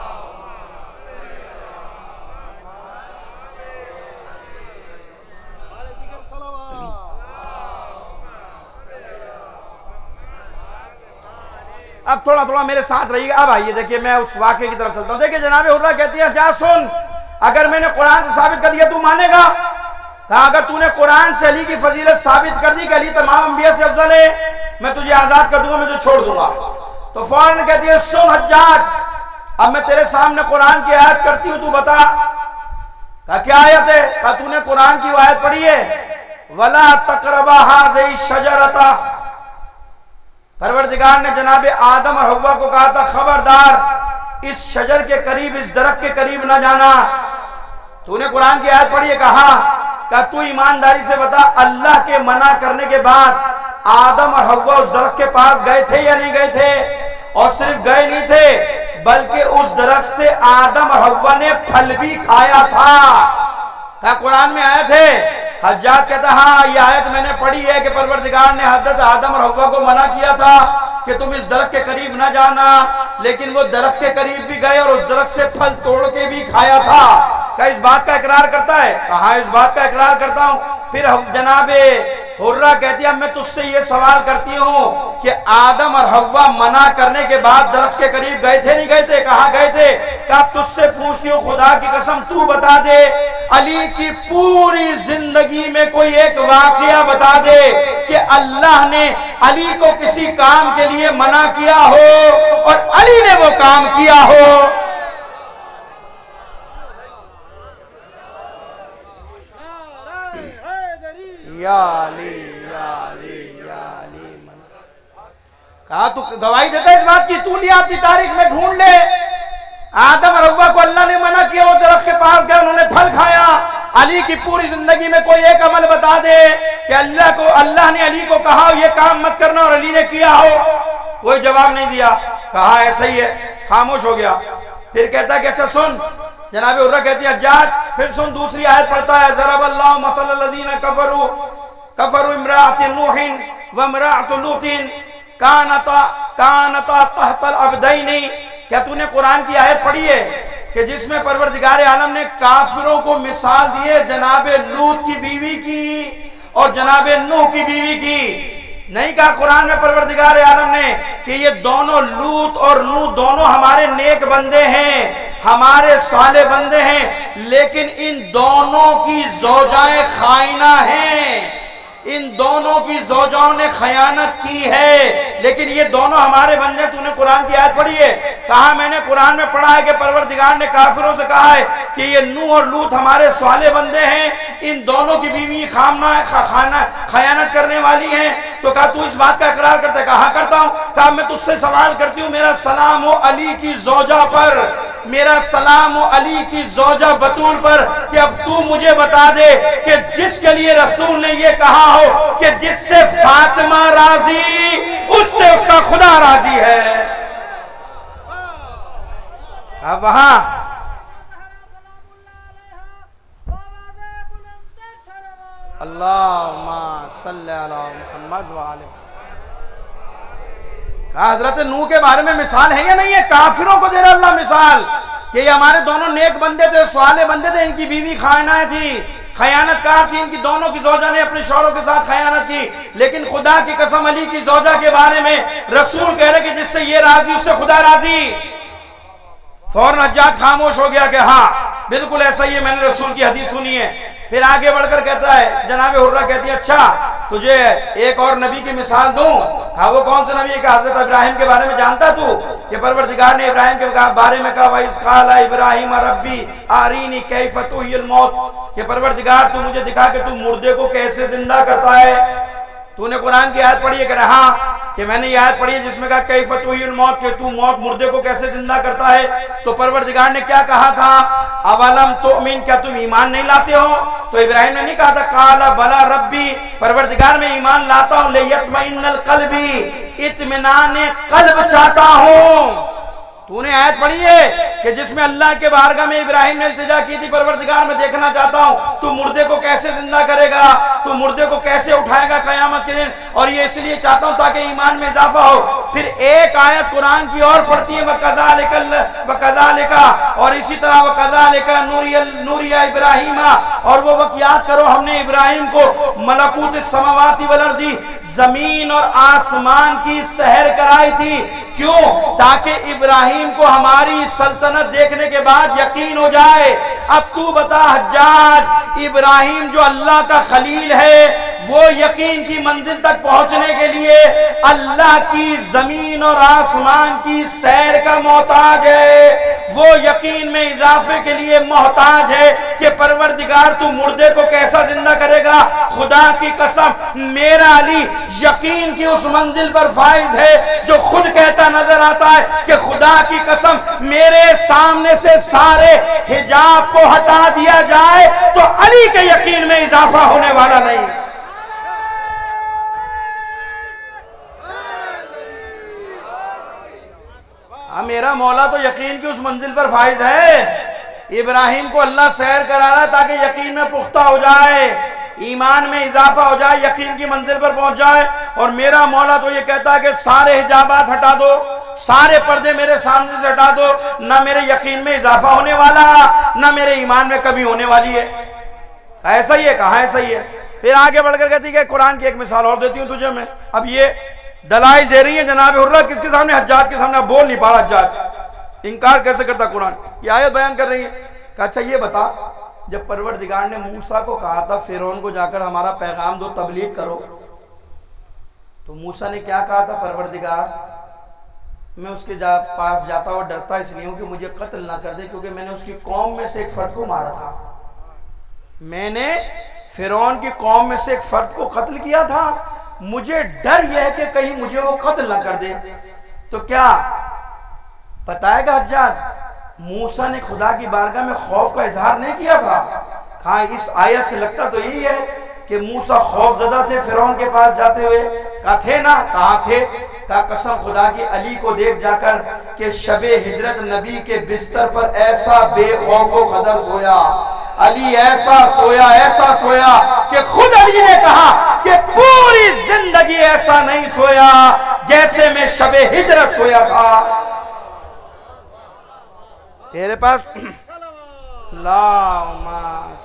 اب تھوڑا تھوڑا میرے ساتھ رہیے گا۔ اب آئیے دیکھیے میں اس واقعے کی طرف چلتا ہوں۔ دیکھیے جناب حرہ کہتی ہے جا سن، اگر میں نے قرآن سے ثابت کر دیا تو مانے گا؟ کہا اگر تو نے قرآن سے علی کی فضیلت ثابت کر دی کہ علی تمام انبیاء سے افضل ہے، میں تجھے آزاد کر دوں گا، میں تجھے چھوڑ دوں گا۔ تو فوراً کہتی ہے سن حجاج، اب میں تیرے سامنے قرآن کی آیت کرتی ہوں، تو بتا۔ کہا کیا آیت ہے؟ کہا تو نے قرآن کی آیت پڑھی ہے وَلَا تَقْرَبَا هَٰذِهِ الشَّجَرَةَ، پروردگار نے جناب آدم اور حوا کو کہا تھا خبردار اس شجر کے قریب، اس درخت کے قریب نہ جانا۔ تو نے قرآن کی آیت پڑھی ہے؟ کہا تو ایمانداری سے بتا اللہ کے منع کرنے کے بعد آدم اور حوا اس درخت کے پاس گئے تھے یا نہیں گئے تھے؟ اور صرف گئے نہیں تھے بلکہ اس درخت سے آدم اور حوا نے پھل بھی کھایا تھا۔ کہا قرآن میں آیت ہے؟ حجاج کہتا ہاں یہ آیت میں نے پڑھی ہے کہ پروردگار نے حضرت آدم اور حوا کو منع کیا تھا کہ تم اس درخت کے قریب نہ جانا، لیکن وہ درخت کے قریب بھی گئے اور اس درخت سے پھل توڑ کے بھی کھایا تھا۔ کیا اس بات کا اقرار کرتا ہے؟ کہا اس بات کا اقرار کرتا ہوں۔ پھر جناب حرہ کہتی ہے اب میں تجھ سے یہ سوال کرتی ہوں کہ آدم اور حوا منع کرنے کے بعد درخت کے قریب گئے تھے نہیں گئے تھے؟ کہا گئے تھے۔ کہا تجھ سے پوچھتی ہوں خدا کی قسم تو بتا دے علی کی پوری زندگی میں کوئی ایک واقعہ بتا دے کہ اللہ نے علی کو کسی کام کے لیے منع کیا ہو اور علی نے وہ کام کیا ہو۔ یا علی یا علی یا علی۔ کہا تو گواہی دیتا ہے اس بات کی؟ تو لیا اپنی تاریخ میں ڈھونڈ لے، آدم اور حوا کو اللہ نے منع کیا، وہ درخت کے پاس گئے، انہوں نے پھل کھایا۔ علی کی پوری زندگی میں کوئی ایک عمل بتا دے کہ اللہ نے علی کو کہا یہ کام مت کرنا اور علی نے کیا ہو۔ کوئی جواب نہیں دیا۔ کہا ایسا ہی ہے، خاموش ہو گیا۔ پھر کہتا ہے کہ اچھا سن، جناب حرہ کہتی ہے حجاج پھر سن دوسری آیت پڑھتا ہے ضرب اللہ مثل الذین کفروا امرأۃ نوح وامرأۃ لوط کانتا تحت العبدین۔ کیا تو نے قرآن کی آیت پڑھی ہے کہ جس میں پروردگار عالم نے کافروں کو مثال دی ہے جناب لوط کی بیوی کی اور جناب نوح کی بیوی کی؟ نہیں کہا قرآن میں پروردگار عالم نے کہ یہ دونوں لوط اور نوح دونوں ہمارے نیک بندے ہیں، ہمارے صالح بندے ہیں، لیکن ان دونوں کی زوجائیں خائنہ ہیں، ان دونوں کی زوجاؤں نے خیانت کی ہے، لیکن یہ دونوں ہمارے بندے ہیں۔ تو نے قرآن کی آیت پڑھی ہے؟ کہا میں نے قرآن میں پڑھا ہے کہ پروردگار نے کافروں سے کہا ہے کہ یہ نوح اور لوط ہمارے صالح بندے ہیں، ان دونوں کی بیوی خیانت کرنے والی ہیں۔ تو کہا تو اس بات کا اقرار کرتا ہے؟ کہا کرتا ہوں۔ کہا میں تجھ سے سوال کرتی ہوں، میرا سلام ہو علی کی زوجہ پر میرا سلام علی کی زوجہ بطول پر کہ اب تو مجھے بتا دے کہ جس کے لیے رسول نے یہ کہا ہو کہ جس سے فاطمہ راضی اس سے اس کا خدا راضی ہے. اب وہاں اللہم صلی علی محمد وآلہ. کہا حضرت نوح کے بارے میں مثال ہے یا نہیں ہے؟ کافروں کو دے رہا اللہ مثال کہ یہ ہمارے دونوں نیک بندے تھے، صالح بندے تھے، ان کی بیوی خائنہ تھی، خیانت کار تھی، ان کی دونوں کی زوجہ نے اپنے شوہروں کے ساتھ خیانت کی. لیکن خدا کی قسم علی کی زوجہ کے بارے میں رسول کہہ رہے کہ جس سے یہ راضی اس سے خدا راضی. فوراً حجاج خاموش ہو گیا کہ ہاں بالکل ایسا ہی ہے، میں نے رسول کی حدیث سنی ہے. پھر آگے بڑھ کر کہتا ہے، جناب حرہ کہتی ہے اچھا تجھے ایک اور نبی کی مثال دوں. کہا وہ کون سے نبی ہے؟ کہ حضرت ابراہیم کے بارے میں جانتا تو کہ پروردگار نے ابراہیم کے بارے میں کہا وَإِذْ قَالَ إِبْرَاهِيمَ رَبِّي أَرِينِي كَيْفَ تُحْيِي الْمَوْتَ کہ پروردگار تو مجھے دکھا کہ تو مردے کو کیسے زندہ کرتا ہے. تو نے قرآن کی آیت پڑھی ہے کہ ہاں کہ میں نے یہ آیت پڑھی ہے جس میں کہا کیف تحیی الموت کہ تو موت مردے کو کیسے زندہ کرتا ہے. تو پروردگار نے کیا کہا تھا؟ اولم تؤمن کیا تم ایمان نہیں لاتے ہو؟ تو ابراہیم نے نہیں کہا تھا قال بلا ربی پروردگار میں ایمان لاتا ہوں لیطمئن القلب اطمینان قلب چاہتا ہوں. تو نے آیت پڑھی ہے کہ جس میں اللہ کے بارگاہ میں ابراہیم نے التجا کی تھی پروردگار میں دیکھنا چاہتا ہوں تو مردے کو کیسے زندہ کرے گا، تو مردے کو کیسے اٹھائے گا قیامت کے دن، اور یہ اس لیے چاہتا ہوں تاکہ ایمان میں اضافہ ہو. پھر ایک آیت قرآن کی اور پڑھتی ہے وَكَذَلِكَ اور اسی طرح وَكَذَلِكَ نُورِيَ ابراہیم اور وہ وقت یاد کرو ہم نے ابراہیم کو ملکوت السماوات والارض زمین اور آسمان کی سحر کرائی تھی. کیوں؟ تاکہ ابراہیم کو ہماری سلطنت دیکھنے کے بعد یقین ہو جائے. اب تو بتا حجاج ابراہیم جو اللہ کا خلیل ہے وہ یقین کی منزل تک پہنچنے کے لیے اللہ کی زمین اور آسمان کی سیر کا محتاج ہے. وہ یقین میں اضافے کے لیے محتاج ہے کہ پروردگار تو مردے کو کیسا زندہ کرے گا. خدا کی قسم میرا علی یقین کی اس منزل پر فائز ہے جو خود کہتا نظر آتا ہے کہ خدا کی قسم میرے سامنے سے سارے حجاب کو ہٹا دیا جائے تو علی کے یقین میں اضافہ ہونے والا نہیں. میرا مولا تو یقین کی اس منزل پر فائز ہے. ابراہیم کو اللہ سیر کرا رہا ہے تاکہ یقین میں پختہ ہو جائے، ایمان میں اضافہ ہو جائے، یقین کی منزل پر پہنچ جائے. اور میرا مولا تو یہ کہتا ہے کہ سارے حجابات ہٹا دو، سارے پردے میرے سامنے سے ہٹا دو، نہ میرے یقین میں اضافہ ہونے والا نہ میرے ایمان میں کبھی ہونے والی ہے. ایسا ہی ہے، کہاں ایسا ہی ہے. پھر آگے بڑھ کر کہتی کہ قرآن کی ایک مثال اور دیتی ہوں تجھے میں. اب یہ دلائل دے رہی ہے جناب حرہ کس کے سامنے؟ حجاج کے سامنے. بول نہیں پا رہا حجاج، انکار کیسے کرتا قرآن کی آیت بیان کر رہی ہے. کہ اچھا یہ بتا جب پروردگار نے موسیٰ کو کہا تھا فرعون کو جا کر ہمارا پیغام دو تبلیغ کرو تو موسیٰ نے کیا کہا تھا؟ پروردگار میں اس کے پاس جاتا اور ڈرتا اس لیے ہوں کہ مجھے قتل نہ کر دے کیونکہ میں نے اس کی قوم میں سے ایک فرد کو مارا تھا. میں نے فرعون کی قوم میں سے ایک فرد کو قتل کیا تھا، مجھے ڈر یہ ہے کہ کہیں مجھے وہ قتل نہ کر دے. تو کیا بتائے گا حجاج موسیٰ نے خدا کی بارگاہ میں خوف کا اظہار نہیں کیا تھا؟ ہاں اس آیت سے لگتا تو یہی ہے کہ موسیٰ خوف زدہ تھے فرعون کے پاس جاتے ہوئے. کہا تھے نا؟ کہاں تھے؟ کہا قسم خدا کی علی کو دیکھ جا کر کہ شب ہجرت نبی کے بستر پر ایسا بے خوف و خدر سویا، علی ایسا سویا کہ خود علی نے کہا کہ پوری زندگی ایسا نہیں سویا جیسے میں شب ہجرت سویا تھا. تیرے پاس اللہم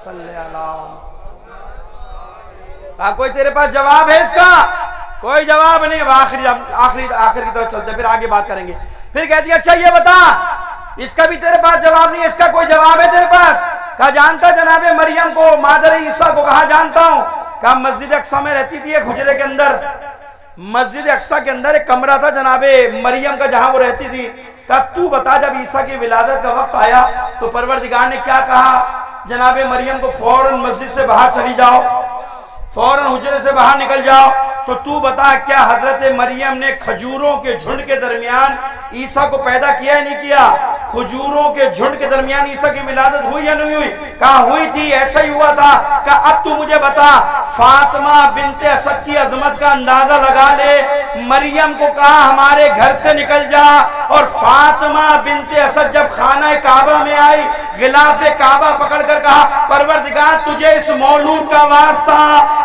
صلی اللہ کوئی تیرے پاس جواب ہے اس کا؟ کوئی جواب نہیں. آخر کی طرف چلتے پھر آگے بات کریں گے. پھر کہتی ہے اچھا یہ بتا اس کا بھی تیرے پاس جواب نہیں، اس کا کوئی جواب ہے تیرے پاس؟ کہا جانتا جناب مریم کو مادر عیسیٰ کو؟ کہا جانتا ہوں. کہا مسجد اقصیٰ میں رہتی تھی ایک حجرے کے اندر، مسجد اقصیٰ کے اندر ایک کمرہ تھا جناب مریم کا جہاں وہ رہتی تھی. کہا تو بتا جب عیسیٰ کی ولادت کا وقت آیا تو پروردگار نے کیا کہا؟ جناب مریم کو فوراً مسجد سے باہر چلی جاؤ، فوراً حجرے سے باہر نکل جاؤ. تو بتا کیا حضرت مریم نے کھجوروں کے جھنڈ کے درمیان عیسیٰ کو پیدا کیا ہے نہیں کیا؟ کھجوروں کے جھنڈ کے درمیان عیسیٰ کی ولادت ہوئی یا نہیں ہوئی؟ کہا ہوئی تھی، ایسا ہی ہوا تھا۔ کہا اب تو مجھے بتا، فاطمہ بنت اسد کی عظمت کا اندازہ لگا لے۔ مریم کو کہا ہمارے گھر سے نکل جا، اور فاطمہ بنت اسد جب خانہ کعبہ میں آئی، غلاف کعبہ پکڑ کر کہا پروردگار تجھے اس مولود کا واسطہ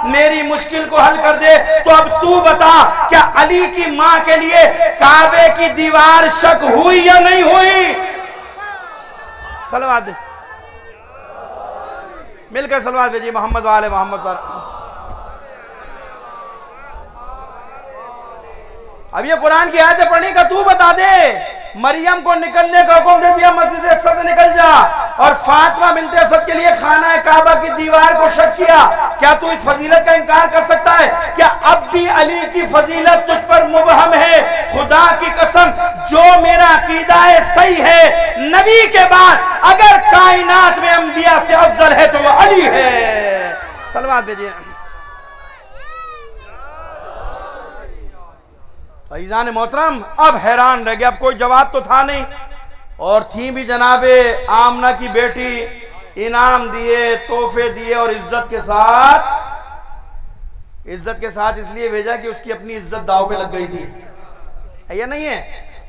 میری مشکل کو حل کر دے، تو اب تو بتا کیا علی کی ماں کے لیے کعبے کی دیوار شک ہوئی یا نہیں ہوئی؟ صلوات دے، مل کر صلوات بھیجیے محمد وآل محمد پر۔ اب یہ قرآن کی آیتیں پڑھنے کا تو بتا دے، مریم کو نکلنے کا حکم دے دیا، مسجد اقصی سے نکل جا، اور فاطمہ بنت اسد کے لیے خانہ کعبہ کی دیوار کو شک کیا، کیا تو اس فضیلت کا انکار کر سکتا ہے؟ کیا اب بھی علی کی فضیلت تجھ پر مبہم ہے؟ خدا کی قسم جو میرا عقیدہ ہے صحیح ہے، نبی کے بعد اگر کائنات میں انبیاء سے افضل ہے تو وہ علی ہے۔ صلوات بھیجئے۔ عزیزان محترم، اب حیران رہ گیا، اب کوئی جواب تو تھا نہیں، اور تھی بھی جناب آمنہ کی بیٹی، انعام دیے، تحفے دیے، اور عزت کے ساتھ اس لیے بھیجا کہ اس کی اپنی عزت داؤ پہ لگ گئی تھی، ہے یا نہیں ہے؟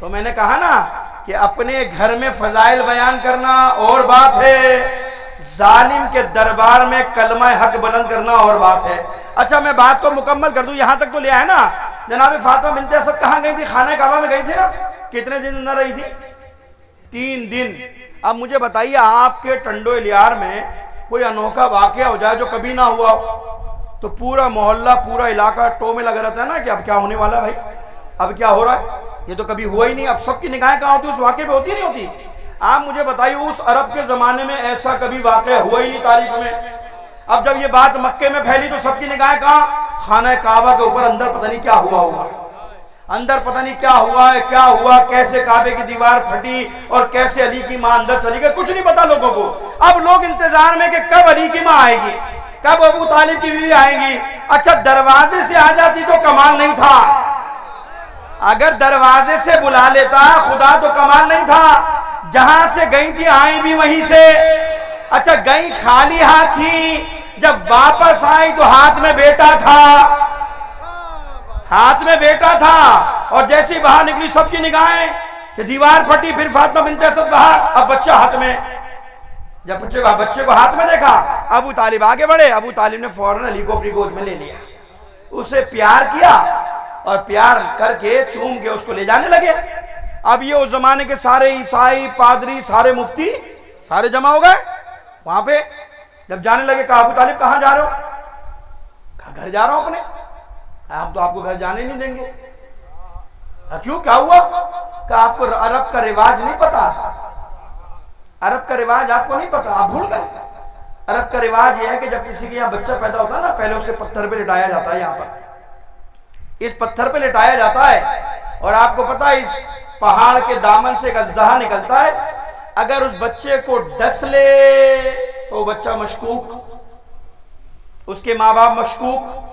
تو میں نے کہا نا کہ اپنے گھر میں فضائل بیان کرنا اور بات ہے، ظالم کے دربار میں کلمہ حق بلند کرنا اور بات ہے۔ اچھا میں بات کو مکمل کر دوں، یہاں تک تو لیا ہے نا؟ جناب فاطمہ بنت اسد کہاں گئی تھی؟ خانہ کعبہ میں گئی تھی نا؟ کتنے دن نہ رہی تھی؟ 3 دن۔ اب مجھے بتائیے آپ کے ٹنڈو الیار میں کوئی انوکھا واقعہ ہو جائے جو کبھی نہ ہوا ہو، تو پورا محلہ پورا علاقہ ٹو میں لگا رہتا ہے نا کہ اب کیا ہونے والا بھائی، اب کیا ہو رہا ہے؟ یہ تو کبھی ہوا ہی نہیں۔ اب سب کی نگاہیں کہاں ہوتی؟ اس واقعے پہ ہوتی نہیں ہوتی؟ آپ مجھے بتائیے اس عرب کے زمانے میں ایسا کبھی واقعہ ہوا ہی نہیں تاریخ میں۔ اب جب یہ بات مکے میں پھیلی تو سب کی نگاہیں کہاں؟ خانہ کعبہ کے اوپر، اندر پتہ نہیں کیا ہوا ہوگا، اندر پتہ نہیں کیا ہوا ہے، کیا ہوا، کیسے کعبے کی دیوار پھٹی اور کیسے علی کی ماں اندر چلی گئی، کچھ نہیں پتا لوگوں کو۔ اب لوگ انتظار میں کہ کب علی کی ماں آئے گی، کب ابو طالب کی بیوی آئے گی۔ اچھا دروازے سے آ جاتی تو کمال نہیں تھا، اگر دروازے سے بلا لیتا خدا تو کمال نہیں تھا، جہاں سے گئی تھی آئی بھی وہیں سے۔ اچھا گئی خالی ہاتھ تھی، جب واپس آئی تو ہاتھ میں بیٹا تھا، ہاتھ میں بیٹا تھا، اور جیسی باہر نکلی سب کی نگاہیں کہ دیوار پھٹی، پھر فاطمہ بنت اسد باہر، اب بچہ ہاتھ میں۔ جب بچے کو ہاتھ میں دیکھا ابو طالب آگے بڑھے، ابو طالب نے فوراً علی کو اپنی گود میں لے لیا، اسے پیار کیا، اور پیار کر کے چوم کے اس کو لے جانے لگے۔ اب یہ اس زمانے کے سارے عیسائی، پادری، سارے مفتی سارے جمع ہو گئے وہاں پہ۔ جب جانے لگے کہا ابو طالب کہاں جا رہے ہو؟ کہا گھر جا رہا ہوں اپنے۔ ہم تو آپ کو گھر جانے نہیں دیں گے۔ کیوں، کیا ہوا؟ کہا آپ کو عرب کا رواج نہیں پتا، عرب کا رواج آپ کو نہیں پتا، آپ بھول گئے۔ عرب کا رواج یہ ہے کہ جب کسی کے یہاں بچہ پیدا ہوتا ہے نا، پہلے اسے پتھر پہ لٹایا جاتا ہے، یہاں پر اس پتھر پہ لٹایا جاتا ہے، اور آپ کو پتا ہے اس پہاڑ کے دامن سے ایک اژدہا نکلتا ہے، اگر اس بچے کو ڈس لے تو بچہ مشکوک، اس کے ماں باپ مشکوک۔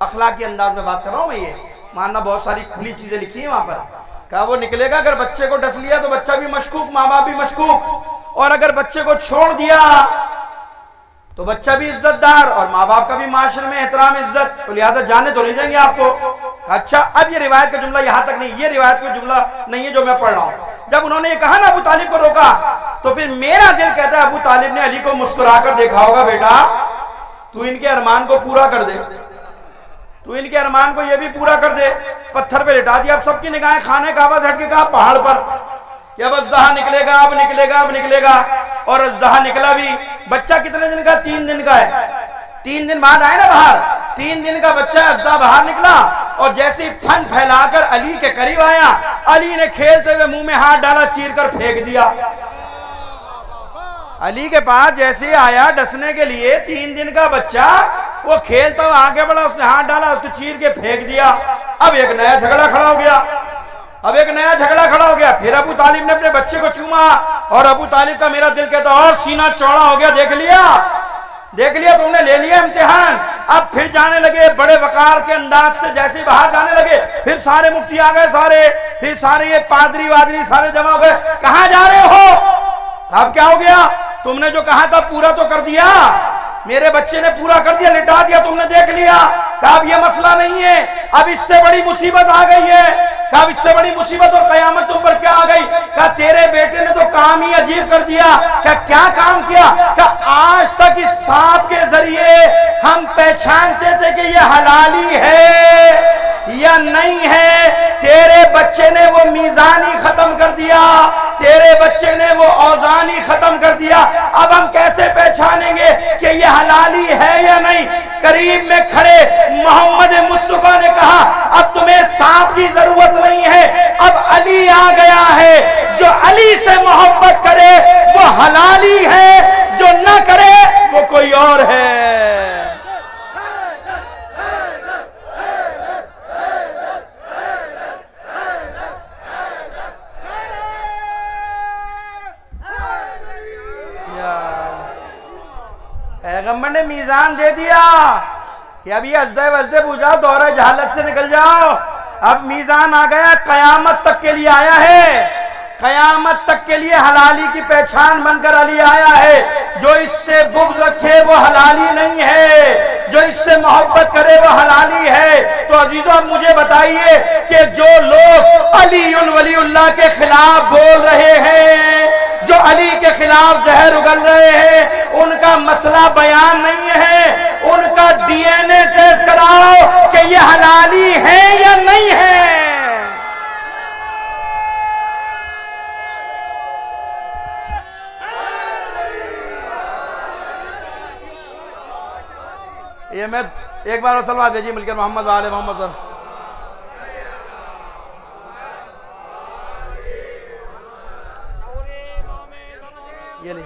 اخلاقی انداز میں بات کر رہا ہوں میں، یہ ماننا بہت ساری کھلی چیزیں لکھی ہیں وہاں پر۔ کہا وہ نکلے گا، اگر بچے کو ڈس لیا تو بچہ بھی مشکوک، ماں باپ بھی مشکوک، اور اگر بچے کو چھوڑ دیا تو بچہ بھی عزت دار اور ماں باپ کا بھی معاشرے میں احترام عزت، تو لہذا جانے تو نہیں دیں گے آپ کو۔ اچھا اب یہ روایت کا جملہ یہاں تک نہیں، یہ روایت کا جملہ نہیں ہے جو میں پڑھ رہا ہوں۔ جب انہوں نے یہ کہا نا ابو طالب کو روکا، تو پھر میرا دل کہتا ہے ابو طالب نے علی کو مسکرا کر دیکھا ہوگا، بیٹا تو ان کے ارمان کو پورا کر دے، تو ان کے ارمان کو یہ بھی پورا کر دے۔ پتھر پہ لٹا دیا۔ اب سب کی نگاہیں خانہ کعبہ سے ہٹ کے کہا پہاڑ پر کہ اب اژدہا نکلے گا، اب نکلے گا، اب نکلے گا، اور اژدہا نکلا بھی۔ بچہ کتنے دن کا؟ 3 دن کا ہے۔ 3 دن بعد آئے نا باہر، 3 دن کا بچہ اژدہا باہر نکلا، اور جیسے پھن پھیلا کر علی کے قریب آیا، علی نے کھیلتے ہوئے منہ میں ہاتھ ڈالا، چیر کر پھینک دیا۔ علی کے پاس جیسے آیا ڈسنے کے لیے، 3 دن کا بچہ، وہ کھیلتا ہوا آگے بڑھا، اس نے ہاتھ ڈالا، اس کو چیر کے پھینک دیا۔ اب ایک نیا جھگڑا کھڑا ہو گیا، اب ایک نیا جھگڑا کھڑا ہو گیا۔ پھر ابو طالب نے اپنے بچے کو چوما، اور ابو طالب کا میرا دل کہتا اور سینہ چوڑا ہو گیا، دیکھ لیا تم نے، لے لیا امتحان۔ اب پھر جانے لگے بڑے وقار کے انداز سے، جیسے ہی باہر جانے لگے پھر سارے مفتی آ گئے، پھر سارے یہ پادری وادری سارے جمع ہو گئے۔ کہاں جا رہے ہو؟ اب کیا ہو گیا؟ تم نے جو کہا تھا پورا تو کر دیا، میرے بچے نے پورا کر دیا، لٹا دیا، تم نے دیکھ لیا کہ اب یہ مسئلہ نہیں ہے، اب اس سے بڑی مصیبت آ گئی ہے، کہ اب اس سے بڑی مصیبت اور قیامت تم پر کیا آ گئی؟ کہ تیرے بیٹے نے تو کام ہی عجیب کر دیا۔ کہ کیا کام کیا؟ کہ آج تک اس ساتھ کے ذریعے ہم پہچانتے تھے کہ یہ حلالی ہے یا نہیں ہے، تیرے بچے نے وہ میزان ہی ختم کر دیا، تیرے بچے نے وہ اوزان ہی ختم کر دیا، اب ہم کیسے پہچانیں گے کہ یہ حلالی ہے یا نہیں؟ قریب میں کھڑے محمد مصطفیٰ نے کہا اب تمہیں سانپ کی ضرورت نہیں ہے، اب علی آ گیا ہے، جو علی سے محبت کرے وہ حلالی ہے، جو نہ کرے وہ کوئی اور ہے۔ پیغمبر نے میزان دے دیا کہ اب یہ اجدہ وجدہ بجھاؤ، دورہ جہالت سے نکل جاؤ، اب میزان آ گیا، قیامت تک کے لیے آیا ہے، قیامت تک کے لیے حلالی کی پہچان بن کر علی آیا ہے۔ جو اس سے بغض رکھے وہ حلالی نہیں ہے، جو اس سے محبت کرے وہ حلالی ہے۔ تو عزیزوں اب مجھے بتائیے کہ جو لوگ علی ولی اللہ کے خلاف بول رہے ہیں، جو علی کے خلاف زہر اگل رہے ہیں، ان کا مسئلہ بیان نہیں ہے، ان کا ڈی این اے ٹیسٹ کراؤ کہ یہ حلالی ہے یا نہیں ہے۔ یہ میں ایک بار سلوات بھیجیے مل کر محمد آل محمد صلی یہ لیں۔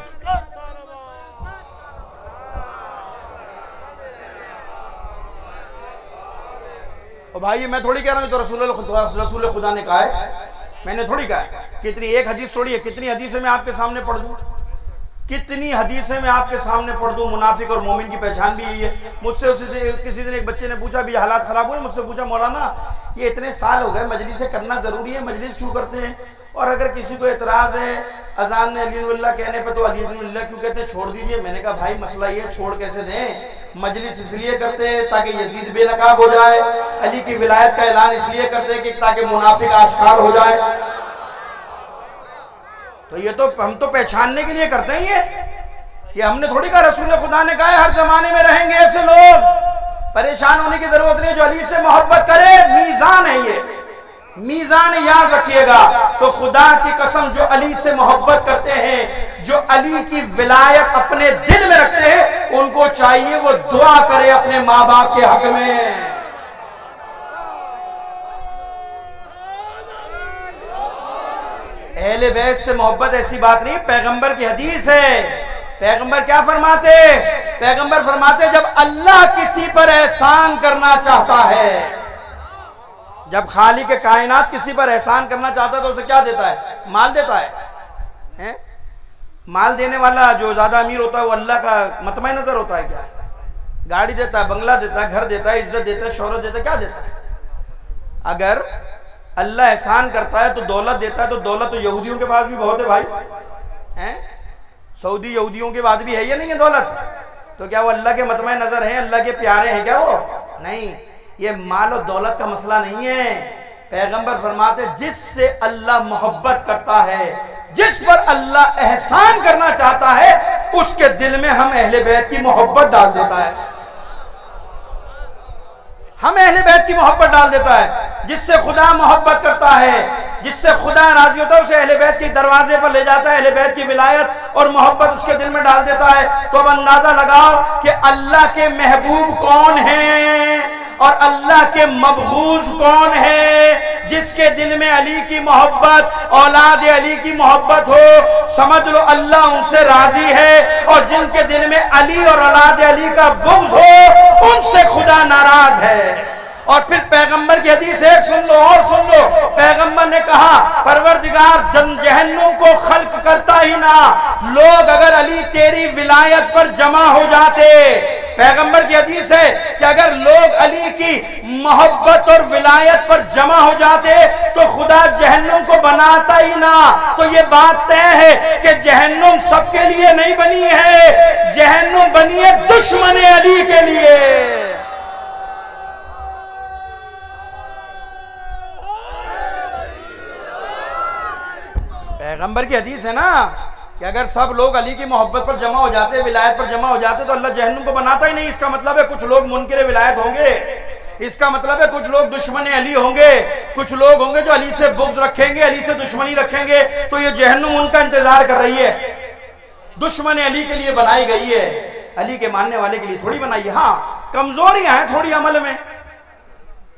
اور بھائی میں تھوڑی کہہ رہا ہوں تو رسول خدا نے کہا ہے، میں نے تھوڑی کہا ہے۔ کتنی ایک حدیث تھوڑی ہے، کتنی حدیثیں میں آپ کے سامنے پڑھ دوں، کتنی حدیثیں میں آپ کے سامنے پڑھ دوں۔ منافق اور مومن کی پہچان بھی یہی ہے۔ مجھ سے کسی دن ایک بچے نے پوچھا، بھی حالات خراب ہوئے، مجھ سے پوچھا مولانا یہ اتنے سال ہو گئے مجلسیں کرنا ضروری ہے، مجلس کیوں کرتے ہیں؟ اور اگر کسی کو اعتراض ہے اذان میں علی اللہ کہنے پہ تو علی اللہ کیوں کہتے ہیں، چھوڑ دیجئے۔ میں نے کہا بھائی مسئلہ یہ چھوڑ کیسے دیں؟ مجلس اس لیے کرتے ہیں تاکہ یزید بے نقاب ہو جائے، علی کی ولایت کا اعلان اس لیے کرتے ہیں کہ تاکہ منافق آشکار ہو جائے۔ تو یہ تو ہم تو پہچاننے کے لیے کرتے ہیں، یہ ہم نے تھوڑی کہا، رسول خدا نے کہا ہے ہر زمانے میں رہیں گے ایسے لوگ، پریشان ہونے کی ضرورت نہیں، جو علی سے محبت کرے میزان ہے، یہ میزان یاد رکھیے گا۔ تو خدا کی قسم جو علی سے محبت کرتے ہیں، جو علی کی ولایت اپنے دل میں رکھتے ہیں، ان کو چاہیے وہ دعا کرے اپنے ماں باپ کے حق میں۔ اہل بیت سے محبت ایسی بات نہیں، پیغمبر کی حدیث ہے۔ پیغمبر کیا فرماتے؟ پیغمبر فرماتے جب اللہ کسی پر احسان کرنا چاہتا ہے، جب خالق کائنات کسی پر احسان کرنا چاہتا ہے تو اسے کیا دیتا ہے؟ مال دیتا ہے۔ مال دینے والا جو زیادہ امیر ہوتا ہے وہ اللہ کا مطمع نظر ہوتا ہے کیا؟ گاڑی دیتا ہے، بنگلہ دیتا ہے، گھر دیتا ہے، عزت دیتا ہے، شہرت دیتا ہے، کیا دیتا ہے؟ اگر اللہ احسان کرتا ہے تو دولت دیتا ہے، تو دولت تو یہودیوں کے پاس بھی بہت ہے بھائی، سعودی یہودیوں کے بعد بھی ہے یا نہیں ہے دولت؟ تو کیا وہ اللہ کے مطمع نظر ہیں، اللہ کے پیارے ہیں کیا وہ؟ نہیں، یہ مال و دولت کا مسئلہ نہیں ہے۔ پیغمبر فرماتے جس سے اللہ محبت کرتا ہے، جس پر اللہ احسان کرنا چاہتا ہے، اس کے دل میں ہم اہل بیت کی محبت ڈال دیتا ہے، ہم اہل بیت کی محبت ڈال دیتا ہے۔ جس سے خدا محبت کرتا ہے، جس سے خدا راضی ہوتا ہے، اسے اہل بیت کے دروازے پر لے جاتا ہے، اہل بیت کی ولایت اور محبت اس کے دل میں ڈال دیتا ہے۔ تو اب اندازہ لگاؤ کہ اللہ کے محبوب کون ہیں اور اللہ کے مبغوض کون ہے۔ جس کے دل میں علی کی محبت، اولاد علی کی محبت ہو، سمجھ لو اللہ ان سے راضی ہے، اور جن کے دل میں علی اور اولاد علی کا بغض ہو، ان سے خدا ناراض ہے۔ اور پھر پیغمبر کی حدیث ایک سن لو اور سن لو، پیغمبر نے کہا پروردگار جہنم کو خلق کرتا ہی نہ، لوگ اگر علی تیری ولایت پر جمع ہو جاتے، پیغمبر کی حدیث ہے کہ اگر لوگ علی کی محبت اور ولایت پر جمع ہو جاتے تو خدا جہنم کو بناتا ہی نہ. تو یہ بات طے ہے کہ جہنم سب کے لیے نہیں بنی ہے، جہنم بنی ہے دشمن علی کے لیے. پیغمبر کی حدیث ہے نا کہ اگر سب لوگ علی کی محبت پر جمع ہو جاتے، ولایت پر جمع ہو جاتے تو اللہ جہنم کو بناتا ہی نہیں. اس کا مطلب ہے کچھ لوگ منکر ولایت ہوں گے، اس کا مطلب ہے کچھ لوگ دشمن علی ہوں گے، کچھ لوگ ہوں گے جو علی سے بغض رکھیں گے، علی سے دشمنی رکھیں گے. تو یہ جہنم ان کا انتظار کر رہی ہے، دشمن علی کے لیے بنائی گئی ہے، علی کے ماننے والے کے لیے تھوڑی بنائی ہے. ہاں کمزوریاں ہیں تھوڑی عمل میں،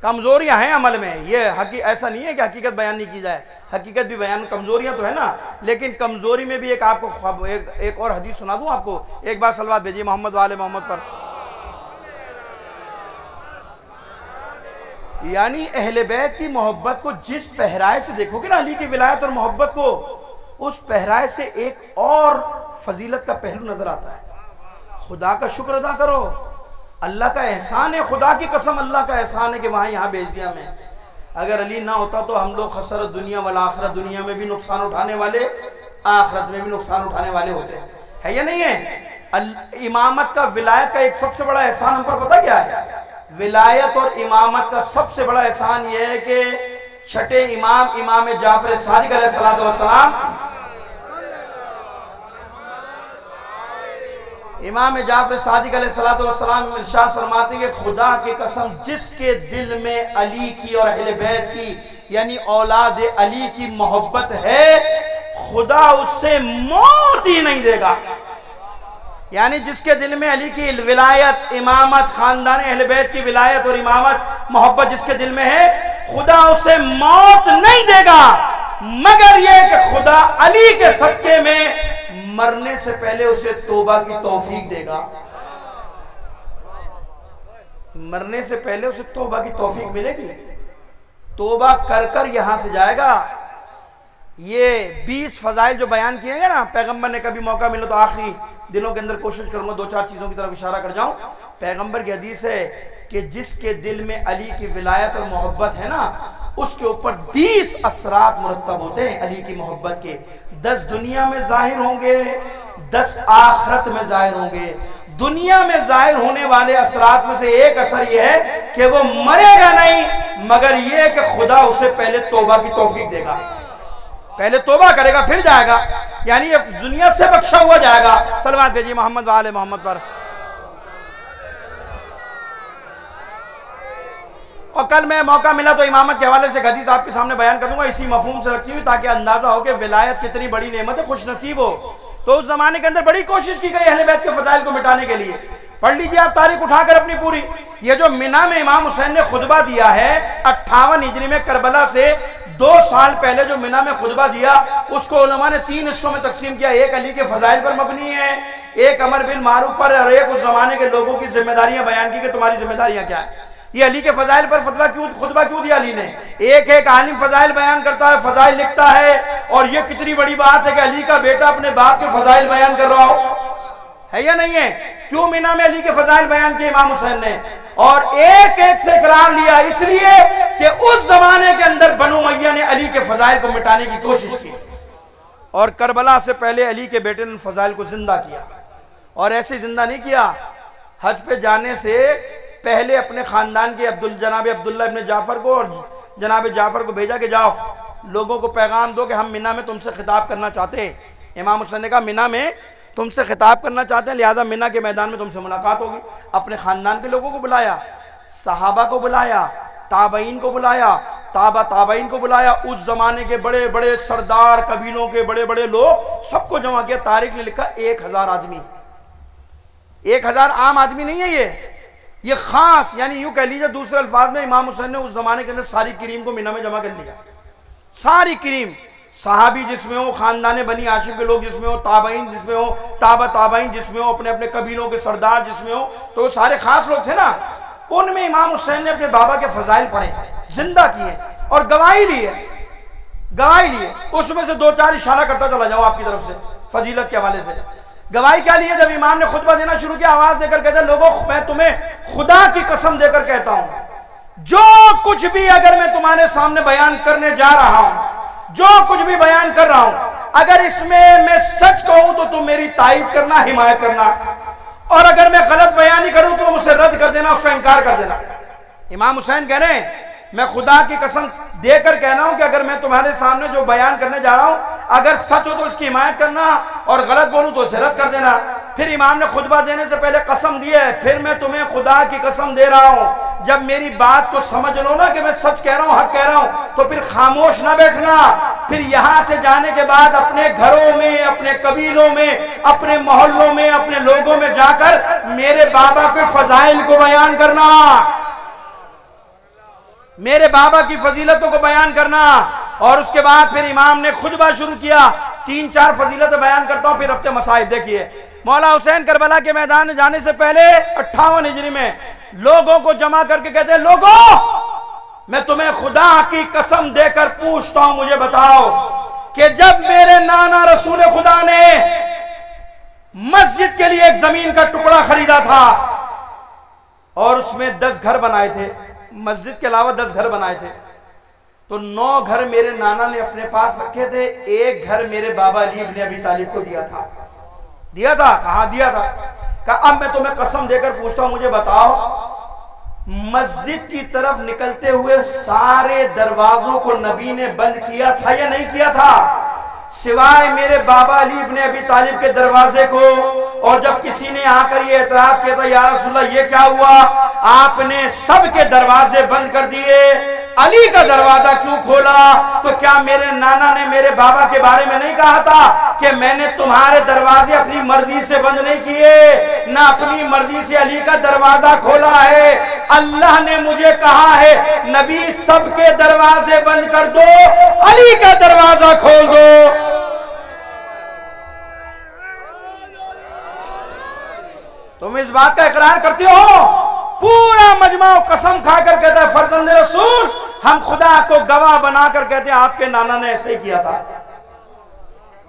کمزوریاں ہیں عمل میں. یہ ایسا نہیں ہے کہ حقیقت بیان نہیں کی جائے، حقیقت بھی بیان، کمزوریاں تو ہے نا، لیکن کمزوری میں بھی ایک آپ کو ایک اور حدیث سنا دوں آپ کو. ایک بار صلوات بھیجیے محمد و آل محمد پر. یعنی اہل بیت کی محبت کو جس پہرائے سے دیکھو گے نا، علی کی ولایت اور محبت کو، اس پہرائے سے ایک اور فضیلت کا پہلو نظر آتا ہے. خدا کا شکر ادا کرو، اللہ کا احسان ہے، خدا کی قسم اللہ کا احسان ہے کہ وہاں یہاں بھیج دیا میں. اگر علی نہ ہوتا تو ہم لوگ خسرت دنیا والآخرت، دنیا میں بھی نقصان اٹھانے والے، آخرت میں بھی نقصان اٹھانے والے ہوتے ہے یا نہیں ہے؟ امامت کا، ولایت کا ایک سب سے بڑا احسان ہم پر پتہ کیا ہے؟ ولایت اور امامت کا سب سے بڑا احسان یہ ہے کہ چھٹے امام، امام جعفر صادق علیہ السلام، امام جعفر صادق علیہ السلام ارشاد فرماتے ہیں کہ خدا کی قسم جس کے دل میں علی کی اور اہل بیت کی یعنی اولاد علی کی محبت ہے، خدا اس سے موت ہی نہیں دے گا. یعنی جس کے دل میں علی کی ولایت، امامت، خاندان اہل بیت کی ولایت اور امامت، محبت جس کے دل میں ہے، خدا اسے موت نہیں دے گا، مگر یہ کہ خدا علی کے صدقے میں مرنے سے پہلے اسے توبہ کی توفیق دے گا. مرنے سے پہلے اسے توبہ کی توفیق ملے گی، توبہ کر کر یہاں سے جائے گا. یہ 20 فضائل جو بیان کیے گے نا پیغمبر نے، کبھی موقع ملے تو آخری دنوں کے اندر کوشش کروں گا 2-4 چیزوں کی طرف اشارہ کر جاؤں. پیغمبر کی حدیث ہے کہ جس کے دل میں علی کی ولایت اور محبت ہے نا، اس کے اوپر 20 اثرات مرتب ہوتے ہیں علی کی محبت کے. 10 دنیا میں ظاہر ہوں گے، 10 آخرت میں ظاہر ہوں گے. دنیا میں ظاہر ہونے والے اثرات میں سے ایک اثر یہ ہے کہ وہ مرے گا نہیں، مگر یہ کہ خدا اسے پہلے توبہ کی توفیق دے گا. پہلے توبہ کرے گا پھر جائے گا، یعنی یہ دنیا سے بخشا ہوا جائے گا. صلوات بھیجیے محمد و آل محمد پر. اور کل میں موقع ملا تو امامت کے حوالے سے حدیث آپ کے سامنے بیان کر دوں گا اسی مفہوم سے رکھتی ہوئی، تاکہ اندازہ ہو کہ ولایت کتنی بڑی نعمت ہے، خوش نصیب ہو. تو اس زمانے کے اندر بڑی کوشش کی گئی اہل بیت کے فضائل کو مٹانے کے لیے. پڑھ لیجیے آپ تاریخ اٹھا کر اپنی پوری. یہ جو منی میں امام حسین نے خطبہ دیا ہے 58 ہجری میں، کربلا سے 2 سال پہلے جو منی میں خطبہ دیا، اس کو علماء نے 3 حصوں میں تقسیم کیا. ایک علی کے فضائل پر مبنی ہے، ایک امر بالمعروف پر، اور ایک اس زمانے کے لوگوں کی ذمہ داریاں بیان کی کہ تمہاری ذمہ داریاں کیا ہیں. یہ علی کے فضائل پر خطبہ کیوں دیا علی نے؟ ایک عالم فضائل بیان کرتا ہے، فضائل لکھتا ہے، اور یہ کتنی بڑی بات ہے کہ علی کا بیٹا اپنے باپ کے فضائل بیان کر رہا ہو، ہے یا نہیں ہے؟ کیوں منی میں علی کے فضائل بیان کیے امام حسین نے؟ اور ایک سے اقرار لیا اس لیے کہ اس زمانے کے اندر بنو امیہ نے علی کے فضائل کو مٹانے کی کوشش کی، اور کربلا سے پہلے علی کے بیٹے نے فضائل کو زندہ کیا. اور ایسے زندہ نہیں کیا، حج پہ جانے سے پہلے اپنے خاندان کے جناب عبداللہ ابن جعفر کو اور جناب جعفر کو بھیجا کہ جاؤ لوگوں کو پیغام دو کہ ہم منی میں تم سے خطاب کرنا چاہتے ہیں. امام حسین نے کہا منی میں تم سے خطاب کرنا چاہتے ہیں، لہذا منی کے میدان میں تم سے ملاقات ہوگی. اپنے خاندان کے لوگوں کو بلایا، صحابہ کو بلایا، تابعین کو بلایا، تابعین کو بلایا، اس زمانے کے بڑے بڑے سردار، قبیلوں کے بڑے بڑے لوگ، سب کو جمع کیا. تاریخ نے لکھا 1000 آدمی. 1000 عام آدمی نہیں ہے، یہ خاص، یعنی یوں کہہ لیجیے دوسرے الفاظ میں امام حسین نے اس زمانے کے اندر ساری کریم کو منی میں جمع کر لیا. ساری کریم، صحابی جس میں ہو، خاندان بنی ہاشم کے لوگ جس میں ہو، تابعین جس میں ہو، تابعین جس میں ہو، اپنے اپنے قبیلوں کے سردار جس میں ہو، تو وہ سارے خاص لوگ تھے نا. ان میں امام حسین نے اپنے بابا کے فضائل پڑھے، زندہ کیے اور گواہی لیے. اس میں سے 2-4 اشارہ کرتا چلا جاؤں آپ کی طرف سے فضیلت کے حوالے سے. گواہی کیا لیے؟ جب امام نے خطبہ دینا شروع کیا آواز دے کر کہتے لوگوں میں تمہیں خدا کی قسم دے کر کہتا ہوں جو کچھ بھی اگر میں تمہارے سامنے بیان کرنے جا رہا ہوں، جو کچھ بھی بیان کر رہا ہوں، اگر اس میں سچ کہوں تو تم میری تائید کرنا، حمایت کرنا، اور اگر میں غلط بیان ہی کروں تو اسے رد کر دینا، اس کا انکار کر دینا۔ امام حسین کہہ رہے ہیں میں خدا کی قسم دے کر کہنا ہوں کہ اگر میں تمہارے سامنے جو بیان کرنے جا رہا ہوں اگر سچ ہو تو اس کی حمایت کرنا اور غلط بولوں تو اسے رد کر دینا۔ پھر امام نے خطبہ دینے سے پہلے قسم دی ہے، پھر میں تمہیں خدا کی قسم دے رہا ہوں جب میری بات کو سمجھ لو نا کہ میں سچ کہہ رہا ہوں، حق کہہ رہا ہوں، تو پھر خاموش نہ بیٹھنا۔ پھر یہاں سے جانے کے بعد اپنے گھروں میں، اپنے قبیلوں میں، اپنے محلوں میں، اپنے لوگوں میں جا کر میرے بابا کے فضائل کو بیان کرنا، میرے بابا کی فضیلتوں کو بیان کرنا۔ اور اس کے بعد پھر امام نے خطبہ شروع کیا، 3-4 فضیلتیں بیان کرتا ہوں پھر اپنے مصائب دیکھیے۔ مولا حسین کربلا کے میدان میں جانے سے پہلے 58 ہجری میں لوگوں کو جمع کر کے کہتے ہیں لوگوں میں تمہیں خدا کی قسم دے کر پوچھتا ہوں، مجھے بتاؤ کہ جب میرے نانا رسول خدا نے مسجد کے لیے ایک زمین کا ٹکڑا خریدا تھا اور اس میں 10 گھر بنائے تھے، مسجد کے علاوہ 10 گھر بنائے تھے، تو 9 گھر میرے نانا نے اپنے پاس رکھے تھے، ایک گھر میرے بابا علی ابن ابی طالب کو دیا تھا۔ دیا تھا؟ کہاں دیا تھا؟ کہا اب میں تمہیں قسم دے کر پوچھتا ہوں، مجھے بتاؤ مسجد کی طرف نکلتے ہوئے سارے دروازوں کو نبی نے بند کیا تھا یا نہیں کیا تھا؟ سوائے میرے بابا علی ابن ابی طالب کے دروازے کو۔ اور جب کسی نے آ کر یہ اعتراض کیا تھا یا رسول اللہ یہ کیا ہوا، آپ نے سب کے دروازے بند کر دیے، علی کا دروازہ کیوں کھولا؟ تو کیا میرے نانا نے میرے بابا کے بارے میں نہیں کہا تھا کہ میں نے تمہارے دروازے اپنی مرضی سے بند نہیں کیے، نہ اپنی مرضی سے علی کا دروازہ کھولا ہے؟ اللہ نے مجھے کہا ہے نبی سب کے دروازے بند کر دو، علی کا دروازہ کھول دو۔ تم اس بات کا اقرار کرتے ہو؟ پورا مجمع قسم کھا کر کہتا ہے فرزند رسول ہم خدا کو گواہ بنا کر کہتے ہیں آپ کے نانا نے ایسے ہی کیا تھا۔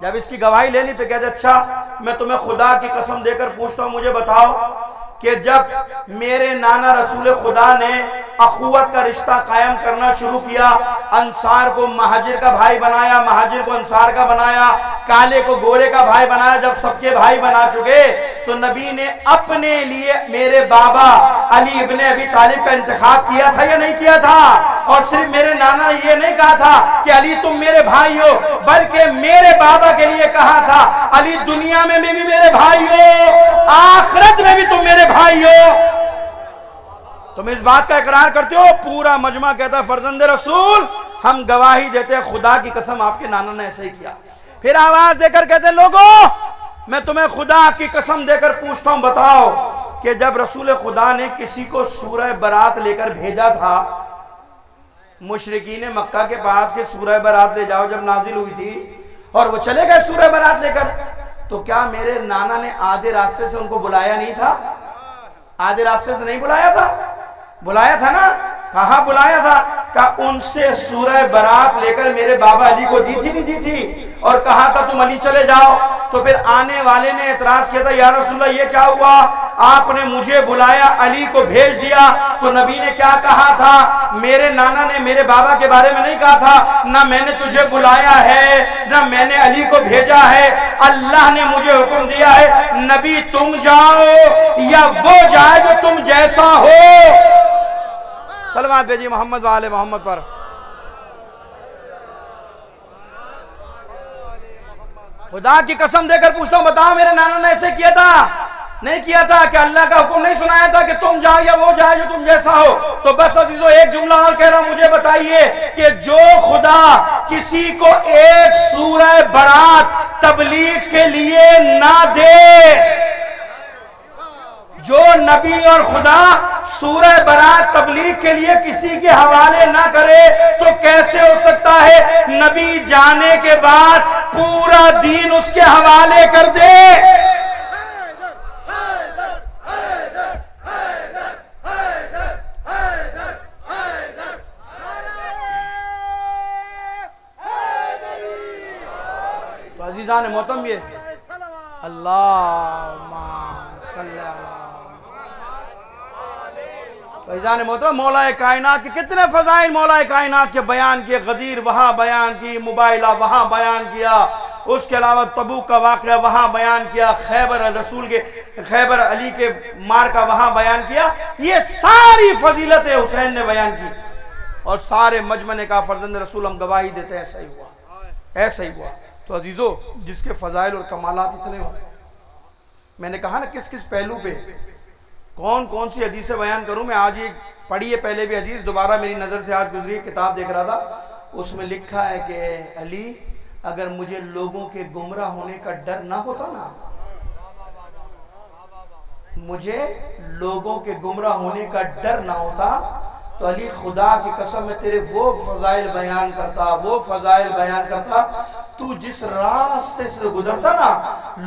جب اس کی گواہی لے لی تو کہتے اچھا میں تمہیں خدا کی قسم دے کر پوچھتا ہوں، مجھے بتاؤ کہ جب میرے نانا رسول خدا نے اخوت کا رشتہ قائم کرنا شروع کیا، انصار کو مہاجر کا بھائی بنایا، مہاجر کو انصار کا بنایا، کالے کو گورے کا بھائی بنایا، جب سب کے بھائی بنا چکے تو نبی نے اپنے لیے میرے بابا علی ابن ابی طالب کا انتخاب کیا تھا یا نہیں کیا تھا؟ اور صرف میرے نانا نے یہ نہیں کہا تھا کہ علی تم میرے بھائی ہو، بلکہ میرے بابا کے لیے کہا تھا علی دنیا میں بھی میرے بھائی ہو، آخرت میں بھی تم میرے بھائی ہو۔ تم اس بات کا اقرار کرتے ہو؟ پورا مجمع کہتا ہے فرزند رسول ہم گواہی دیتے ہیں خدا کی قسم آپ کے نانا نے ایسے ہی کیا۔ پھر آواز دے کر کہتے ہیں لوگوں میں تمہیں خدا کی قسم دے کر پوچھتا ہوں، بتاؤ کہ جب رسول خدا نے کسی کو سورہ برات لے کر بھیجا تھا مشرکین مکہ کے پاس کہ سورہ برات لے جاؤ، جب نازل ہوئی تھی اور وہ چلے گئے سورہ برات لے کر، تو کیا میرے نانا نے آدھے راستے سے ان کو بلایا نہیں تھا؟ آدھے راستے سے نہیں بلایا تھا؟ بلایا تھا نا؟ کہاں بلایا تھا؟ کہا ان سے سورہ برات لے کر میرے بابا علی کو دی تھی نہیں دی تھی؟ اور کہا تھا تم علی چلے جاؤ۔ تو پھر آنے والے نے اعتراض کیا تھا یا رسول اللہ یہ کیا ہوا، آپ نے مجھے بلایا علی کو بھیج دیا، تو نبی نے کیا کہا تھا؟ میرے نانا نے میرے بابا کے بارے میں نہیں کہا تھا نہ میں نے تجھے بلایا ہے نہ میں نے علی کو بھیجا ہے، اللہ نے مجھے حکم دیا ہے نبی تم جاؤ یا وہ جائے جو تم جیسا ہو۔ صلوات بھیجیے محمد و آل محمد پر۔ خدا کی قسم دے کر پوچھتا ہوں بتاؤ میرے نانا نے ایسے کیا تھا؟ نہیں کیا تھا؟ کہ اللہ کا حکم نہیں سنایا تھا کہ تم جاؤ یا وہ جائے جو تم جیسا ہو؟ تو بس عزیزو ایک جملہ اور کہہ رہا ہوں، مجھے بتائیے کہ جو خدا کسی کو ایک سورہ برات تبلیغ کے لیے نہ دے، جو نبی اور خدا سورہ برات تبلیغ کے لیے کسی کے حوالے نہ کرے تو کیسے ہو سکتا ہے نبی جانے کے بعد پورا دین اس کے حوالے کر دے؟ تو عزیزان محترم یہ اللہم صلی اللہ فیضان محترم مولا کائنات کے کتنے فضائل مولا کائنات کے بیان کیے، غدیر وہاں بیان کی، مبائلہ وہاں بیان کیا، اس کے علاوہ تبوک کا واقعہ وہاں بیان کیا، خیبر علی کے مار کا وہاں بیان کیا، یہ ساری فضیلتیں حسین نے بیان کی، اور سارے مجمع نے کہا فرزند رسول ہم گواہی دیتے ہیں ایسا ہی ہوا، ایسا ہی ہوا۔ تو عزیزو، جس کے فضائل اور کمالات اتنے ہوں، میں نے کہا نا کس کس پہلو پہ کون کون سی حدیثیں بیان کروں، میں آج ایک پڑھی ہے پہلے بھی حدیث، دوبارہ میری نظر سے آج گزری، کتاب دیکھ رہا تھا، اس میں لکھا ہے کہ علی اگر مجھے لوگوں کے گمراہ ہونے کا ڈر نہ ہوتا نا، مجھے لوگوں کے گمراہ ہونے کا ڈر نہ ہوتا تو علی خدا کی قسم میں تیرے وہ فضائل بیان کرتا، تو جس راستے سے گزرتا نا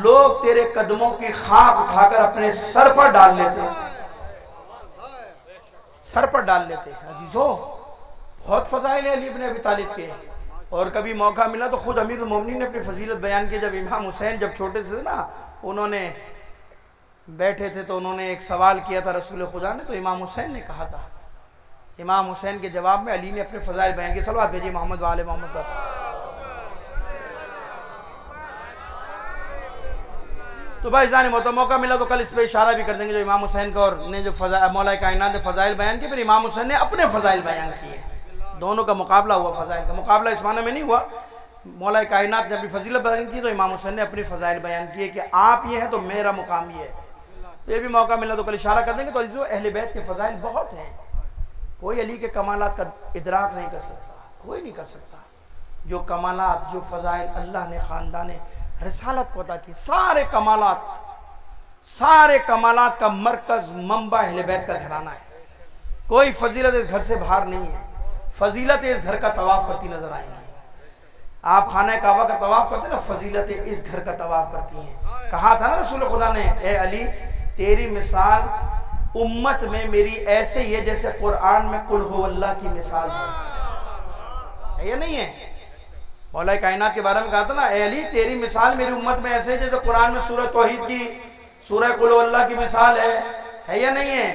لوگ تیرے قدموں کی خاک اٹھا کر اپنے سر پر ڈال لیتے عزیزو، بہت فضائل ہیں علی ابن ابی طالب کے۔ اور کبھی موقع ملا تو خود امیر المومنین نے اپنی فضیلت بیان کی، جب امام حسین جب چھوٹے سے نا انہوں نے بیٹھے تھے تو انہوں نے ایک سوال کیا تھا رسول خدا نے، تو امام حسین نے کہا تھا، امام حسین کے جواب میں علی نے اپنے فضائل بیان کیے۔ صلوات بھیجیے محمد و آل محمد پر۔ تو بھائی جانے موقع ملا تو کل اس پہ اشارہ بھی کر دیں گے، جو امام حسین کا اور نے جو مولا کائنات نے فضائل بیان کیے، پھر امام حسین نے اپنے فضائل بیان کیے، دونوں کا مقابلہ ہوا، فضائل کا مقابلہ اس معنی میں نہیں ہوا، مولا کائنات نے اپنی فضیلت بیان کی تو امام حسین نے اپنی فضائل بیان کیے کہ آپ یہ ہیں تو میرا مقام یہ ہے۔ یہ بھی موقع ملا تو کل اشارہ کر دیں گے۔ تو عزیزو، اہل بیت کے فضائل بہت ہیں، کوئی علی کے کمالات کا ادراک نہیں کر سکتا، کوئی نہیں کر سکتا۔ جو کمالات، جو فضائل اللہ نے خاندان رسالت کو عطا کی، سارے کمالات کا مرکز منبع اہل بیت کا گھرانہ ہے۔ کوئی فضیلت اس گھر سے باہر نہیں ہے، فضیلت اس گھر کا طواف کرتی نظر آئیں گی۔ آپ خانہ کعبہ کا طواف کرتے ہیں نا، فضیلتیں اس گھر کا طواف کرتی ہیں۔ کہا تھا نا رسول خدا نے، اے علی تیری مثال امت میں میری ایسے ہی ہے جیسے قرآن میں قل ہو اللہ کی مثال ہے، یہ نہیں ہے؟ مولا کائنات کے بارے میں کہا تھا نا، اے علی تیری مثال میری امت میں ایسے ہے جیسے قرآن میں سورہ توحید کی، سورہ قل ہو اللہ کی مثال ہے یا نہیں ہے؟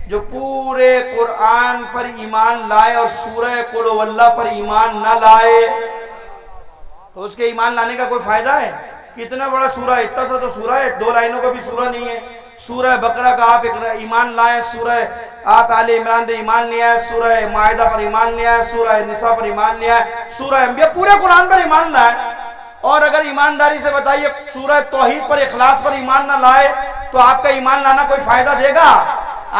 جو پورے قرآن پر ایمان لائے اور سورہ قل ہو اللہ پر ایمان نہ لائے تو اس کے ایمان لانے کا کوئی فائدہ ہے؟ کتنا بڑا سورہ، اتنا سا تو سورہ ہے، 2 لائنوں کا بھی سورہ نہیں ہے۔ سورہ بقرہ کا آپ ایمان لائے، سورہ آپ آل عمران پہ ایمان لیا ہے، سورہ مائدہ پر ایمان لیا ہے، سورہ نساء پر ایمان لیا ہے، سورہ انبیاء، پورے قرآن پر ایمان لائے، اور اگر ایمانداری سے بتائیے سورہ توحید پر، اخلاص پر ایمان نہ لائے تو آپ کا ایمان لانا کوئی فائدہ دے گا؟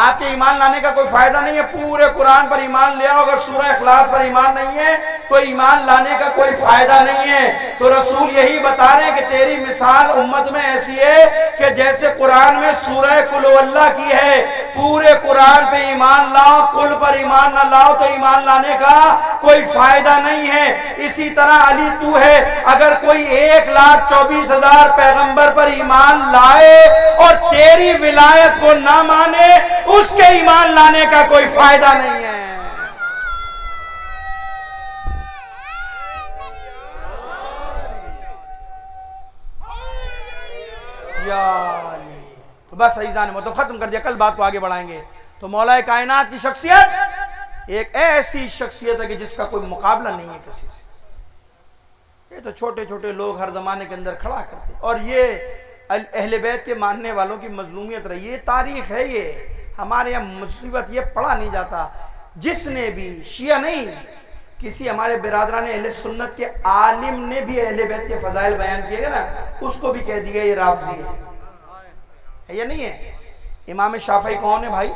آپ کے ایمان لانے کا کوئی فائدہ نہیں ہے۔ پورے قرآن پر ایمان لیا، اگر سورہ اخلاص پر ایمان نہیں ہے تو ایمان لانے کا کوئی فائدہ نہیں ہے۔ تو رسول یہی بتا رہے ہیں کہ تیری مثال امت میں ایسی ہے کہ جیسے قرآن میں سورہ قل ہو اللہ کی ہے، پورے قرآن پہ ایمان لاؤ، قل پر ایمان نہ لاؤ تو ایمان لانے کا کوئی فائدہ نہیں ہے۔ اسی طرح علی تو ہے، اگر کوئی 1,24,000 پیغمبر پر ایمان لائے اور تیری ولایت کو نہ مانے، اس کے ایمان لانے کا کوئی فائدہ نہیں ہے۔ تو بس عزیزان محترم ختم کر دیا، کل بات کو آگے بڑھائیں گے۔ تو مولا کائنات کی شخصیت ایک ایسی شخصیت ہے کہ جس کا کوئی مقابلہ نہیں ہے کسی سے۔ یہ تو چھوٹے چھوٹے لوگ ہر زمانے کے اندر کھڑا کرتے، اور یہ اہل بیت کے ماننے والوں کی مظلومیت رہی ہے، تاریخ ہے یہ، ہمارے یہاں مصیبت یہ پڑھا نہیں جاتا۔ جس نے بھی شیعہ نہیں، کسی ہمارے برادران اہل سنت کے عالم نے بھی اہل بیت کے فضائل بیان کیے گا نا، اس کو بھی کہہ دیا یہ رافضی ہے، یہ نہیں ہے۔ امام شافعی کون ہے بھائی؟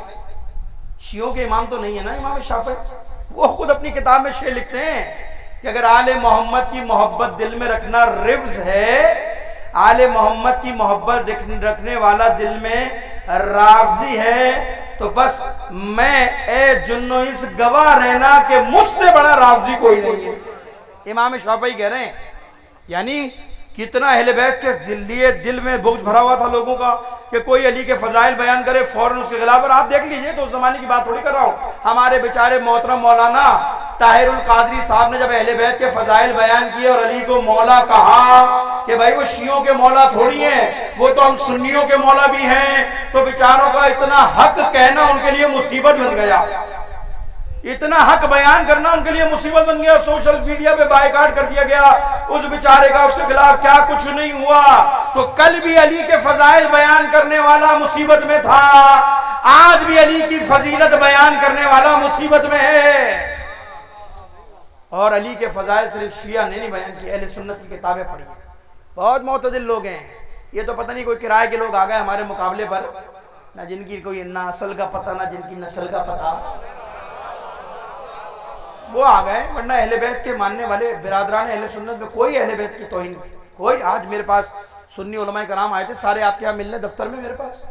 شیعوں کے امام تو نہیں ہے نا امام شافعی، وہ خود اپنی کتاب میں شعر لکھتے ہیں کہ اگر آل محمد کی محبت دل میں رکھنا رفض ہے، آل محمد کی محبت رکھنے والا دل میں رافضی ہے، تو بس میں اے جنو اس گواہ رہنا کہ مجھ سے بڑا رافضی کوئی نہیں ہے۔ امام شافعی کہہ رہے ہیں، یعنی کتنا اہل بیت کے دل میں بغض بھرا ہوا تھا لوگوں کا کہ کوئی علی کے فضائل بیان کرے فوراً اس کے خلاف۔ اور آپ دیکھ لیجئے، تو اس زمانے کی بات تھوڑی کر رہا ہوں، ہمارے بیچارے محترم مولانا طاہر القادری صاحب نے جب اہل بیت کے فضائل بیان کیے اور علی کو مولا کہا کہ بھائی وہ شیعوں کے مولا تھوڑی ہیں، وہ تو ہم سنیوں کے مولا بھی ہیں، تو بیچاروں کا اتنا حق کہنا ان کے لیے مصیبت بن گیا، اتنا حق بیان کرنا ان کے لیے مصیبت بن گیا، سوشل میڈیا پہ بائیکاٹ کر دیا گیا اس بیچارے کا، اس کے خلاف کیا کچھ نہیں ہوا۔ تو کل بھی علی کے فضائل بیان کرنے والا مصیبت میں تھا، آج بھی علی کی فضیلت بیان کرنے والا مصیبت میں ہے۔ اور علی کے فضائل صرف شیعہ نے نہیں بیان کی، اہل سنت کی کتابیں پڑھی ہیں، بہت معتدل لوگ ہیں۔ یہ تو پتہ نہیں کوئی کرائے کے لوگ آ گئے ہمارے مقابلے پر، نہ جن کی کوئی نہ اصل کا پتہ نہ جن کی نسل کا پتہ، وہ آ گئے، ورنہ اہل بیت کے ماننے والے برادران اہل سنت میں کوئی اہل بیت کی توہین نہیں، کوئی۔ آج میرے پاس سنی علماء کرام آئے تھے، سارے آپ کے یہاں ملنے دفتر میں، میرے پاس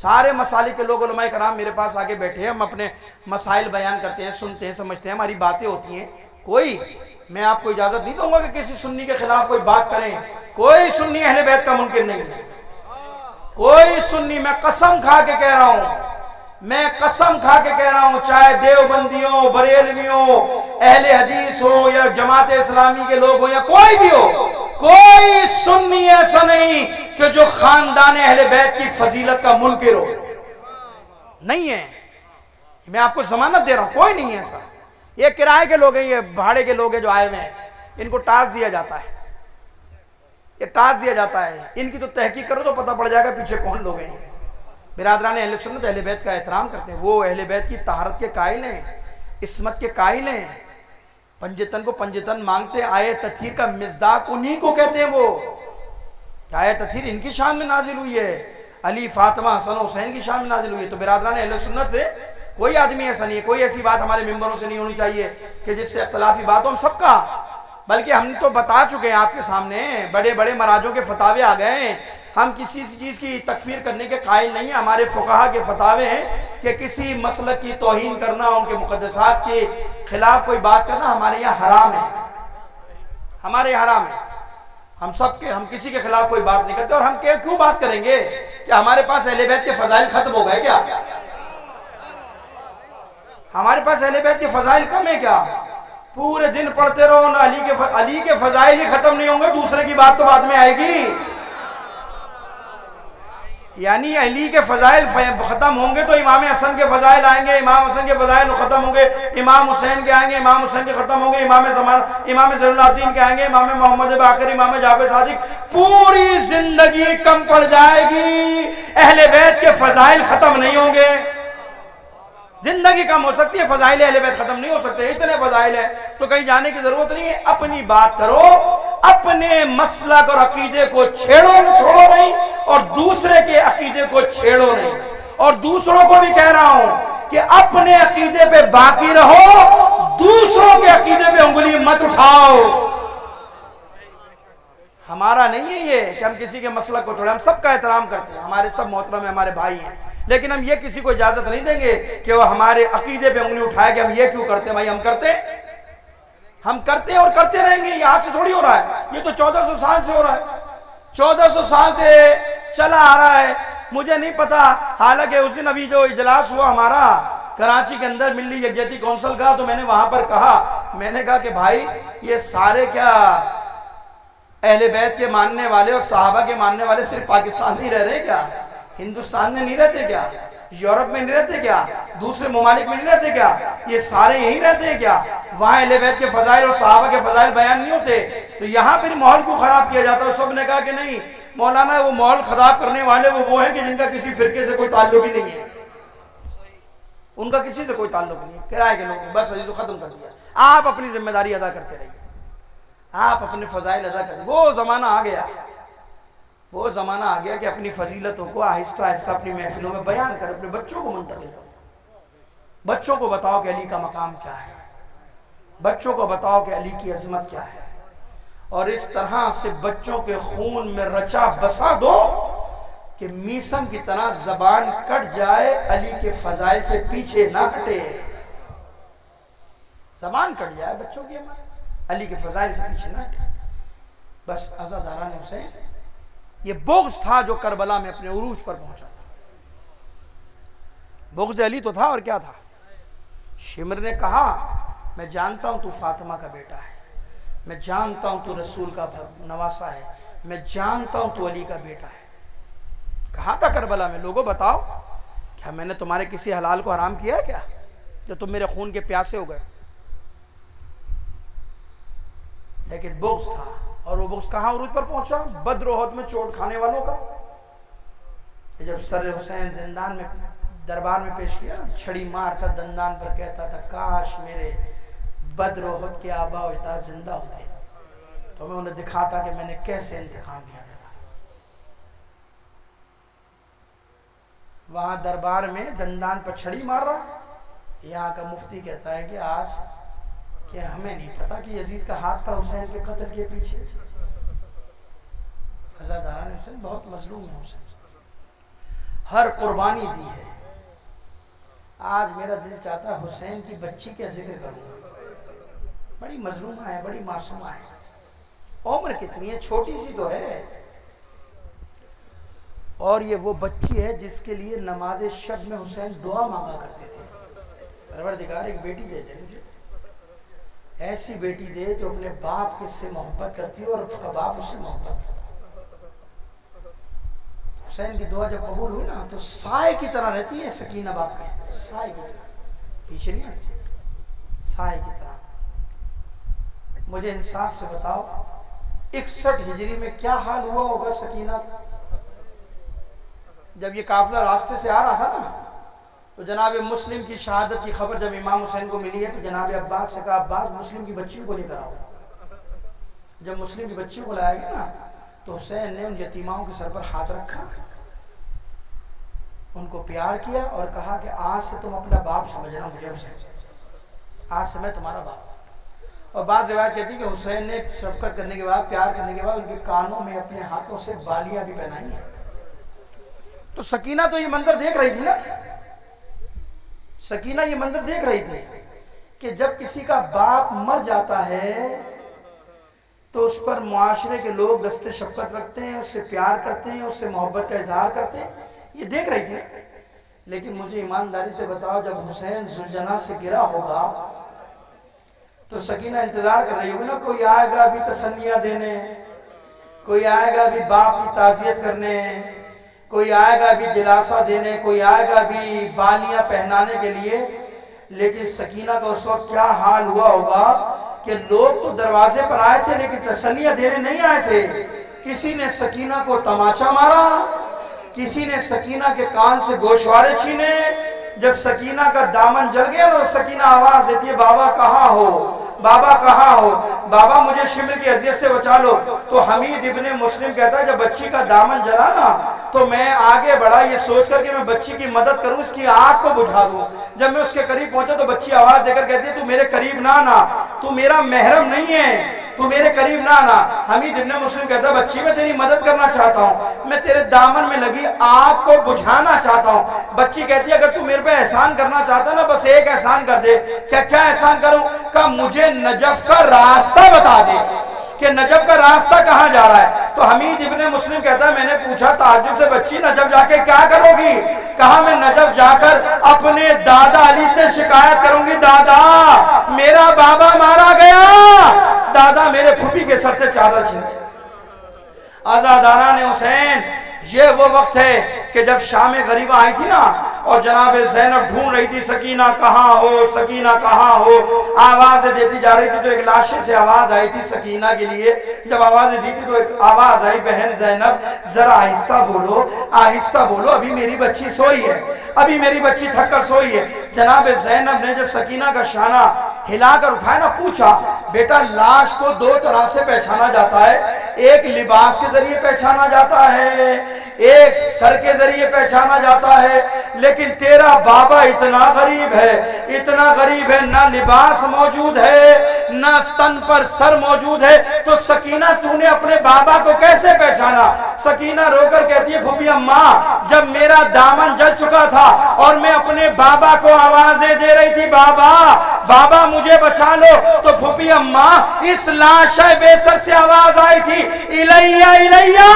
سارے مسالک کے لوگ علماء کرام میرے پاس آگے بیٹھے ہیں، ہم اپنے مسائل بیان کرتے ہیں، سنتے ہیں، سمجھتے ہیں، ہماری باتیں ہوتی ہیں۔ کوئی، میں آپ کو اجازت نہیں دوں گا کہ کسی سنی کے خلاف کوئی بات کریں، کوئی سنی اہل بیت کا منکر نہیں ہے، کوئی سنی، میں قسم کھا کے کہہ رہا ہوں، میں قسم کھا کے کہہ رہا ہوں، چاہے دیوبندیوں، بریلویوں، اہل حدیث ہو یا جماعت اسلامی کے لوگ ہو یا کوئی بھی ہو، کوئی سنی ایسا نہیں کہ جو خاندان اہل بیت کی فضیلت کا منکر ہو، نہیں ہے۔ میں آپ کو ضمانت دے رہا ہوں، کوئی نہیں ہے ایسا۔ یہ کرائے کے لوگ ہیں، یہ بھاڑے کے لوگ ہیں جو آئے ہوئے ہیں، ان کو ٹاسک دیا جاتا ہے، یہ ٹاسک دیا جاتا ہے، ان کی تو تحقیق کرو تو پتہ پڑ جائے گا پیچھے کون لوگ ہیں۔ برادران اہل سنت اہل بیت کا احترام کرتے ہیں، وہ اہل بیت کی طہارت کے قائل ہیں، عصمت کے قائل ہیں، پنجتن کو پنجتن مانگتے ہیں، آیت تطہیر کا مصداق انہی کو کہتے ہیں۔ وہ آیت تطہیر ان کی شان میں نازل ہوئی ہے، علی، فاطمہ، حسن و حسین کی شان میں نازل ہوئی ہے۔ تو برادران اہل سنت سے کوئی آدمی ایسا نہیں ہے، کوئی ایسی بات ہمارے ممبروں سے نہیں ہونی چاہیے کہ جس سے اختلافی بات ہو، ہم سب کا، بلکہ ہم تو بتا چکے ہیں آپ کے سامنے، بڑے بڑے مراجعوں کے فتاوے آ گئے ہیں، ہم کسی چیز کی تکفیر کرنے کے قائل نہیں ہیں۔ ہمارے فقہا کے فتاوے ہیں کہ کسی مسلک کی توہین کرنا، ان کے مقدسات کے خلاف کوئی بات کرنا ہمارے یہاں حرام ہے، ہمارے یہاں حرام ہے۔ ہم کسی کے خلاف کوئی بات نہیں کرتے، اور ہم کیوں بات کریں گے کہ ہمارے پاس اہل بیت کے فضائل ختم ہو گئے کیا؟ ہمارے پاس اہل بیت کے فضائل کم ہے کیا؟ پورے دن پڑھتے رہو نا، علی کے فضائل ہی ختم نہیں ہوں گے، دوسرے کی بات تو بعد میں آئے گی۔ یعنی علی کے فضائل ختم ہوں گے تو امام حسن کے فضائل آئیں گے، امام حسن کے فضائل ختم ہوں گے، امام حسین کے آئیں گے، امام حسین کے ختم ہوں گے، امام زین العابدین کے آئیں گے، امام محمد باقر، امام جعفر صادق، پوری زندگی کم پڑ جائے گی، اہل بیت کے فضائل ختم نہیں ہوں گے۔ زندگی کم ہو سکتی ہے، فضائل اہل بیت ختم نہیں ہو سکتے، اتنے فضائل ہیں تو کہیں جانے کی ضرورت نہیں ہے۔ اپنی بات کرو، اپنے مسلک اور عقیدے کو چھوڑو نہیں، اور دوسرے کے عقیدے کو چھیڑو نہیں۔ اور دوسروں کو بھی کہہ رہا ہوں کہ اپنے عقیدے پہ باقی رہو، دوسروں کے عقیدے پہ انگلی مت اٹھاؤ۔ ہمارا نہیں ہے یہ کہ ہم کسی کے مسلک کو چھوڑیں، ہم سب کا احترام کرتے ہیں، ہمارے سب محترم ہیں، ہمارے بھائی ہیں، لیکن ہم یہ کسی کو اجازت نہیں دیں گے کہ وہ ہمارے عقیدے پہ انگلی اٹھائے کہ ہم یہ کیوں کرتے ہیں۔ بھائی ہم کرتے ہیں اور کرتے رہیں گے، یہ آج سے تھوڑی ہو رہا ہے، یہ تو 1400 سال سے ہو رہا ہے، 1400 سال سے چلا آ رہا ہے۔ مجھے نہیں پتا، حالانکہ اس دن ابھی جو اجلاس ہوا ہمارا کراچی کے اندر ملی یکجہتی کونسل کا، تو میں نے وہاں پر میں نے کہا کہ بھائی یہ سارے کیا اہل بیت کے ماننے والے اور صحابہ کے ماننے والے صرف پاکستان نہیں رہ رہے کیا؟ ہندوستان میں نہیں رہتے کیا؟ یورپ میں نہیں رہتے کیا؟ دوسرے ممالک میں نہیں رہتے کیا؟ یہ سارے یہی رہتے ہیں کیا؟ وہاں اہل بیت کے فضائل اور صحابہ کے فضائل بیان نہیں ہوتے، تو یہاں پھر ماحول کو خراب کیا جاتا ہے۔ سب نے کہا کہ نہیں مولانا، وہ ماحول خراب کرنے والے وہ ہیں کہ جن کا کسی فرقے سے کوئی تعلق ہی نہیں ہے، ان کا کسی سے کوئی تعلق نہیں ہے، کرائے کے لوگ، بس عزیز ختم کر دیا۔ آپ اپنی ذمہ داری ادا کرتے رہیے، آپ اپنے فضائل ادا کریں۔ وہ زمانہ آ گیا کہ اپنی فضیلتوں کو آہستہ آہستہ اپنی محفلوں میں بیان کر، اپنے بچوں کو منتقل کرو، بچوں کو بتاؤ کہ علی کا مقام کیا ہے، بچوں کو بتاؤ کہ علی کی عظمت کیا ہے، اور اس طرح سے بچوں کے خون میں رچا بسا دو کہ میسم کی طرح زبان کٹ جائے، علی کے فضائل سے پیچھے نہ ہٹے، زبان کٹ جائے بچوں کی، علی کے فضائل سے پیچھے نہ ہٹے۔ بس عزاداران حسین، یہ بغض تھا جو کربلا میں اپنے عروج پر پہنچا تھا۔ بغض علی تو تھا، اور کیا تھا؟ شمر نے کہا میں جانتا ہوں تو فاطمہ کا بیٹا ہے، میں جانتا ہوں تو رسول کا نواسا ہے، میں جانتا ہوں تو علی کا بیٹا ہے۔ کہا تھا کربلا میں، لوگوں بتاؤ کیا میں نے تمہارے کسی حلال کو حرام کیا ہے کیا جو تم میرے خون کے پیاسے ہو گئے؟ لیکن بغض تھا، اور وہ بغض کہاں عروج پر پہنچا؟ بدر و احد میں چوٹ کھانے والوں کا۔ جب سر حسین زندان میں دربار میں پیش کیا، چھڑی مار کر دندان پر کہتا تھا کاش میرے بدر و احد کے آبا و اجداد زندہ ہوتے تو میں انہیں دکھاتا کہ میں نے کیسے انتقام لیا تھا۔ وہاں دربار میں دندان پر چھڑی مار رہا، یہاں کا مفتی کہتا ہے کہ آج کہ ہمیں نہیں پتا کہ یزید کا ہاتھ تھا حسین کے قتل کے پیچھے۔ عزاداران حسین بہت مظلوم ہے، حسین ہر قربانی دی ہے۔ آج میرا دل چاہتا ہے حسین کی بچی کا ذکر کروں، بڑی مظلومہ ہے، بڑی معصومہ ہے، عمر کتنی ہے، چھوٹی سی تو ہے، اور یہ وہ بچی ہے جس کے لیے نماز شب میں حسین دعا مانگا کرتے تھے، پروردگار ایک بیٹی دے دے مجھے، ایسی بیٹی دے جو اپنے باپ کس سے محبت کرتی ہے اور اس کا باپ اس سے محبت کرتا ہے۔ حسین کی دعا جب قبول ہوئی نا تو سائے کی طرح رہتی ہے سکینہ باپ کے، سائے کی طرح، پیچھے نہیں آتی، سائے کی طرح۔ مجھے انصاف سے بتاؤ 61 ہجری میں کیا حال ہوا ہوگا سکینہ کا؟ جب یہ قافلہ راستے سے آ رہا تھا نا تو جناب مسلم کی شہادت کی خبر جب امام حسین کو ملی ہے تو جناب عباس سے کہا عباس مسلم کی بچی کو لے کر آؤ۔ جب مسلم کی بچی کو لایا گیا نا تو حسین نے ان یتیماؤں کے سر پر ہاتھ رکھا، ان کو پیار کیا اور کہا کہ آج سے تم اپنا باپ سمجھنا مجھے حسین، آج سے میں تمہارا باپ۔ اور بعض روایت کہتی ہے کہ حسین نے شفقت کرنے کے بعد، پیار کرنے کے بعد ان کے کانوں میں اپنے ہاتھوں سے بالیاں بھی پہنائی ہیں۔ تو سکینہ تو یہ منظر دیکھ رہی تھی نا، سکینہ یہ منظر دیکھ رہی تھی کہ جب کسی کا باپ مر جاتا ہے تو اس پر معاشرے کے لوگ دست شفقت رکھتے ہیں، اس سے پیار کرتے ہیں، اس سے محبت کا اظہار کرتے ہیں، یہ دیکھ رہی تھی۔ لیکن مجھے ایمانداری سے بتاؤ جب حسین ذوالجناح سے گرا ہوگا تو سکینہ انتظار کر رہی ہوگی نا، کوئی آئے گا ابھی تسلیاں دینے، کوئی آئے گا ابھی باپ کی تعزیت کرنے، کوئی آئے گا ابھی دلاسا دینے، کوئی آئے گا ابھی بالیاں پہنانے کے لیے۔ لیکن سکینہ کا اس وقت کیا حال ہوا ہوگا کہ لوگ تو دروازے پر آئے تھے لیکن تسلیاں دینے نہیں آئے تھے۔ کسی نے سکینہ کو تماچا مارا، کسی نے سکینہ کے کان سے گوشوارے چھینے۔ جب سکینہ کا دامن جل گیا تو سکینہ آواز دیتی ہے بابا کہاں ہو، بابا کہاں ہو، بابا مجھے شمر کی اذیت سے بچا لو۔ تو حمید ابن مسلم کہتا ہے جب بچی کا دامن جلا نا تو میں آگے بڑھا یہ سوچ کر کہ میں بچی کی مدد کروں، اس کی آگ کو بجھا دوں۔ جب میں اس کے قریب پہنچا تو بچی آواز دے کر کہتی ہے تو میرے قریب نہ آنا، تو میرا محرم نہیں ہے، تو میرے قریب نہ آنا۔ حمید ابن مسلم کہتا ہے بچی میں تیری مدد کرنا چاہتا ہوں، میں تیرے دامن میں لگی آگ کو بجھانا چاہتا ہوں۔ بچی کہتی ہے اگر تو میرے پہ احسان کرنا چاہتا نا بس ایک احسان کر دے۔ کیا احسان کروں؟ کہا مجھے نجف کا راستہ بتا دے کہ نجف کا راستہ کہاں جا رہا ہے۔ تو حمید ابن مسلم کہتا ہے میں نے پوچھا تعجب سے بچی نجف جا کے کیا کرو گی؟ کہا میں نجف جا کر اپنے دادا علی سے شکایت کروں گی، دادا میرا بابا مارا گیا، دادا میرے پھوپھی کے سر سے چادر چھین۔ عزاداران حسین یہ وہ وقت ہے کہ جب شام غریبہ آئی تھی نا اور جناب زینب ڈھونڈ رہی تھی سکینہ کہاں ہو، سکینہ کہاں ہو، آوازیں دیتی جا رہی تھی تو ایک لاشے سے آواز آئی تھی سکینہ کے لیے۔ جب آوازیں دی تھی تو ایک آواز آئی بہن زینب ذرا آہستہ بولو، آہستہ بولو، ابھی میری بچی سوئی ہے، ابھی میری بچی تھک کر سوئی ہے۔ جناب زینب نے جب سکینہ کا شانہ ہلا کر اٹھایا نا پوچھا بیٹا لاش کو دو طرح سے پہچانا جاتا ہے، ایک لباس کے ذریعے پہچانا جاتا ہے، ایک سر کے ذریعے پہچانا جاتا ہے، لیکن تیرا بابا اتنا غریب ہے، اتنا غریب ہے، نہ لباس موجود ہے نہ تن پر سر موجود ہے، تو سکینہ تو نے اپنے بابا کو کیسے پہچانا؟ سکینہ رو کر کہتی ہے پھوپھی اماں جب میرا دامن جل چکا تھا اور میں اپنے بابا کو آوازیں دے رہی تھی بابا بابا مجھے بچا لو، تو پھوپھی اماں اس لاشِ بے سر سے آواز آئی تھی الیہ الیہ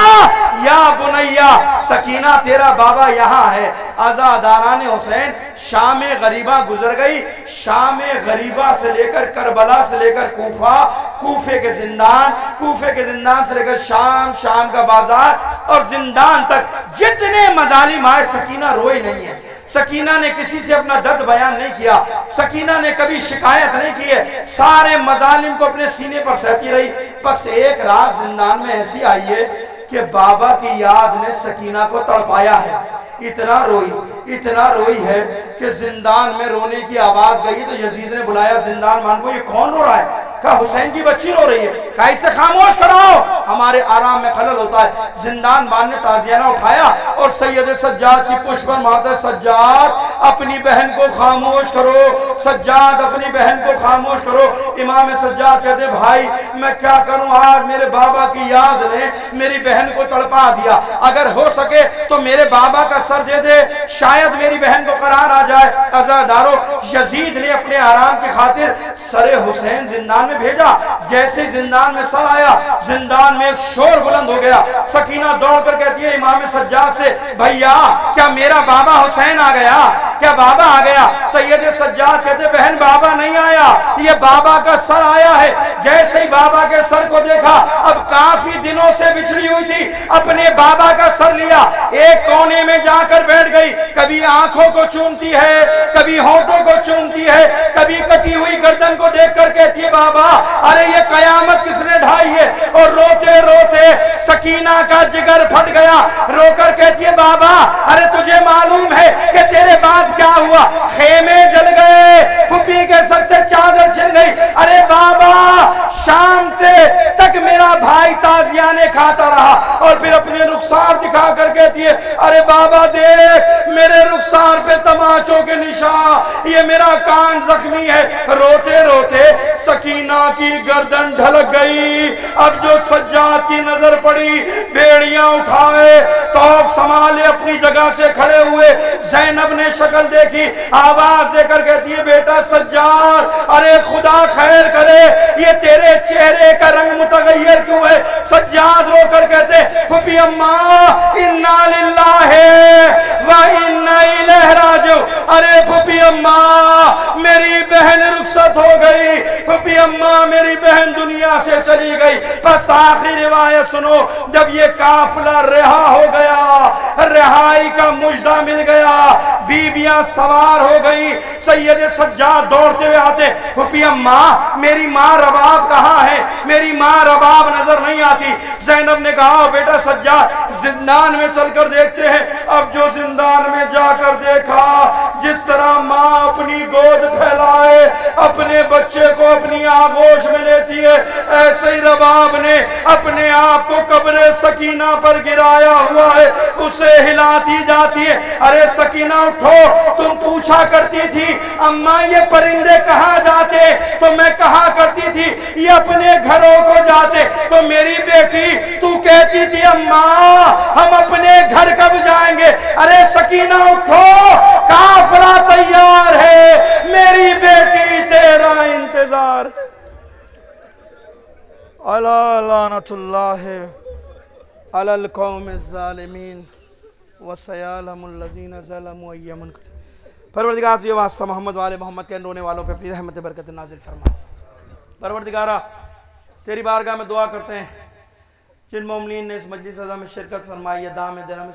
یا بنیہ سکینہ تیرا بابا یہاں ہے۔ عزاداران حسین شام غریبہ گزر گئی، شام غریبہ سے لے کر کربلا سے لے کر کوفہ، کوفے کے زندان سے لے کر شام کا بازار اور زندان تک جتنے مظالم آئے سکینہ روئی نہیں ہے۔ سکینہ نے کسی سے اپنا درد بیان نہیں کیا، سکینہ نے کبھی شکایت نہیں کی ہے، سارے مظالم کو اپنے سینے پر سہتی رہی۔ بس ایک رات زندان میں ایسی آئی ہے کہ بابا کی یاد نے سکینہ کو تڑپایا ہے، اتنا روئی ہے کہ زندان میں رونے کی آواز گئی تو یزید نے بلایا زندان مان کو، یہ کون رو رہا ہے؟ کہا حسین کی بچی رو رہی ہے۔ کہا اسے خاموش کراؤ، ہمارے آرام میں خلل ہوتا ہے۔ زندان مان نے تازیانہ اٹھایا اور سید سجاد کی پشت پر مارتا، سجاد اپنی بہن کو خاموش کرو، سجاد اپنی بہن کو خاموش کرو۔ امام سجاد کہتے بھائی میں کیا کروں، آج میرے بابا کی یاد نے میری بہن کو تڑپا دیا، اگر ہو سکے تو میرے بابا کا سر دے دے، شاید میری بہن کو قرار آ جائے۔ عزادارو یزید نے اپنے آرام کی خاطر سر حسین زندان میں بھیجا۔ جیسے زندان میں سر آیا، زندان میں ایک شور بلند ہو گیا۔ سکینہ دوڑ کر کہتی ہے امام سجاد سے بھائیا کیا میرا بابا حسین آ گیا؟ کیا بابا آ گیا؟ سید سجاد کہتے بہن بابا نہیں آیا، یہ بابا کا سر آیا ہے۔ جیسے ہی بابا کے سر کو دیکھا، اب کافی دنوں سے بچھڑی ہوئی تھی، اپنے بابا کا سر لیا، ایک کونے میں جا کر بیٹھ گئی، کبھی آنکھوں کو چومتی ہے، کبھی ہونٹوں کو چومتی ہے، کبھی کٹی ہوئی گردن کو دیکھ کر کہتی ہے بابا ارے یہ قیامت کس نے ڈھائی ہے؟ اور روتے روتے سکینہ کا جگر پھٹ گیا، رو کر کہتی ہے بابا ارے تجھے معلوم ہے کہ تیرے بعد کیا ہوا؟ خیمے جل گئے، پھپھی کے سر سے چادر چھن گئی۔ ارے بابا شام تک میرا بھائی تازیانے کھاتا رہا، اور پھر اپنے رخسار دکھا کر کہتی ہے ارے بابا دیکھ میرے رخسار پہ تماچوں کے نشان، یہ میرا کان زخمی ہے۔ روتے روتے سکینہ کی گردن ڈھلک گئی۔ اب جو سجاد کی نظر پڑی، بیڑیاں اٹھائے، توق سنبھالے، اپنی جگہ سے کھڑے ہوئے۔ زینب نے شکل دیکھی، آواز دے کر کہتی ہے بیٹا سجاد ارے خدا خیر کرے، یہ تیرے چہرے کا رنگ متغیر کیوں ہے؟ سجاد رو کر کہتے پھپھی اماں انا للہ و انا الیہ راجعون۔ ارے پھپھی اماں میری بہن رخصت ہو گئی، پھپھی اماں میری بہن دنیا سے چلی گئی۔ بس آخری روایت سنو، جب یہ قافلہ رہا ہو گیا، رہائی کا مجدہ مل گیا، بیویاں سوار ہو گئی، سید سجاد دوڑتے ہوئے آتے پھپھی اماں میری ماں رباب کہاں ہے؟ میری ماں رباب نظر نہیں آتی۔ زینب نے کہا بیٹا سجاد زندان میں چل کر دیکھتے ہیں۔ اب جو زندان میں جا کر دیکھا، جس طرح ماں اپنی گود پھیلائے اپنے بچے کو اپنی آغوش میں لیتی ہے، ایسے ہی رباب نے اپنے آپ کو قبر سکینہ پر گرایا ہوا ہے، اسے ہلاتی جاتی ہے۔ ارے سکینہ اٹھو، تم پوچھا کرتی تھی اماں یہ پرندے کہاں جاتے؟ تو میں کہا کرتی تھی یہ اپنے گھروں کو جاتے۔ تو میری بیٹی تو کہتی تھی اماں ہم اپنے گھر کب جائیں گے؟ ارے سکینہ اٹھو، کافلہ تیار ہے، میری بیٹی تیرا انتظار۔ الا لعنت اللہ علی القوم الظالمین وسیعلم الذین ظلموا ای منقلب۔ پروردگار تو یہ واسطہ محمد والے محمد کے رونے والوں پہ اپنی رحمت برکت نازل فرما۔ پروردگارہ تیری بارگاہ میں دعا کرتے ہیں جن مومنین نے اس مجلس اعظم میں شرکت فرمائی ہے، دام دلم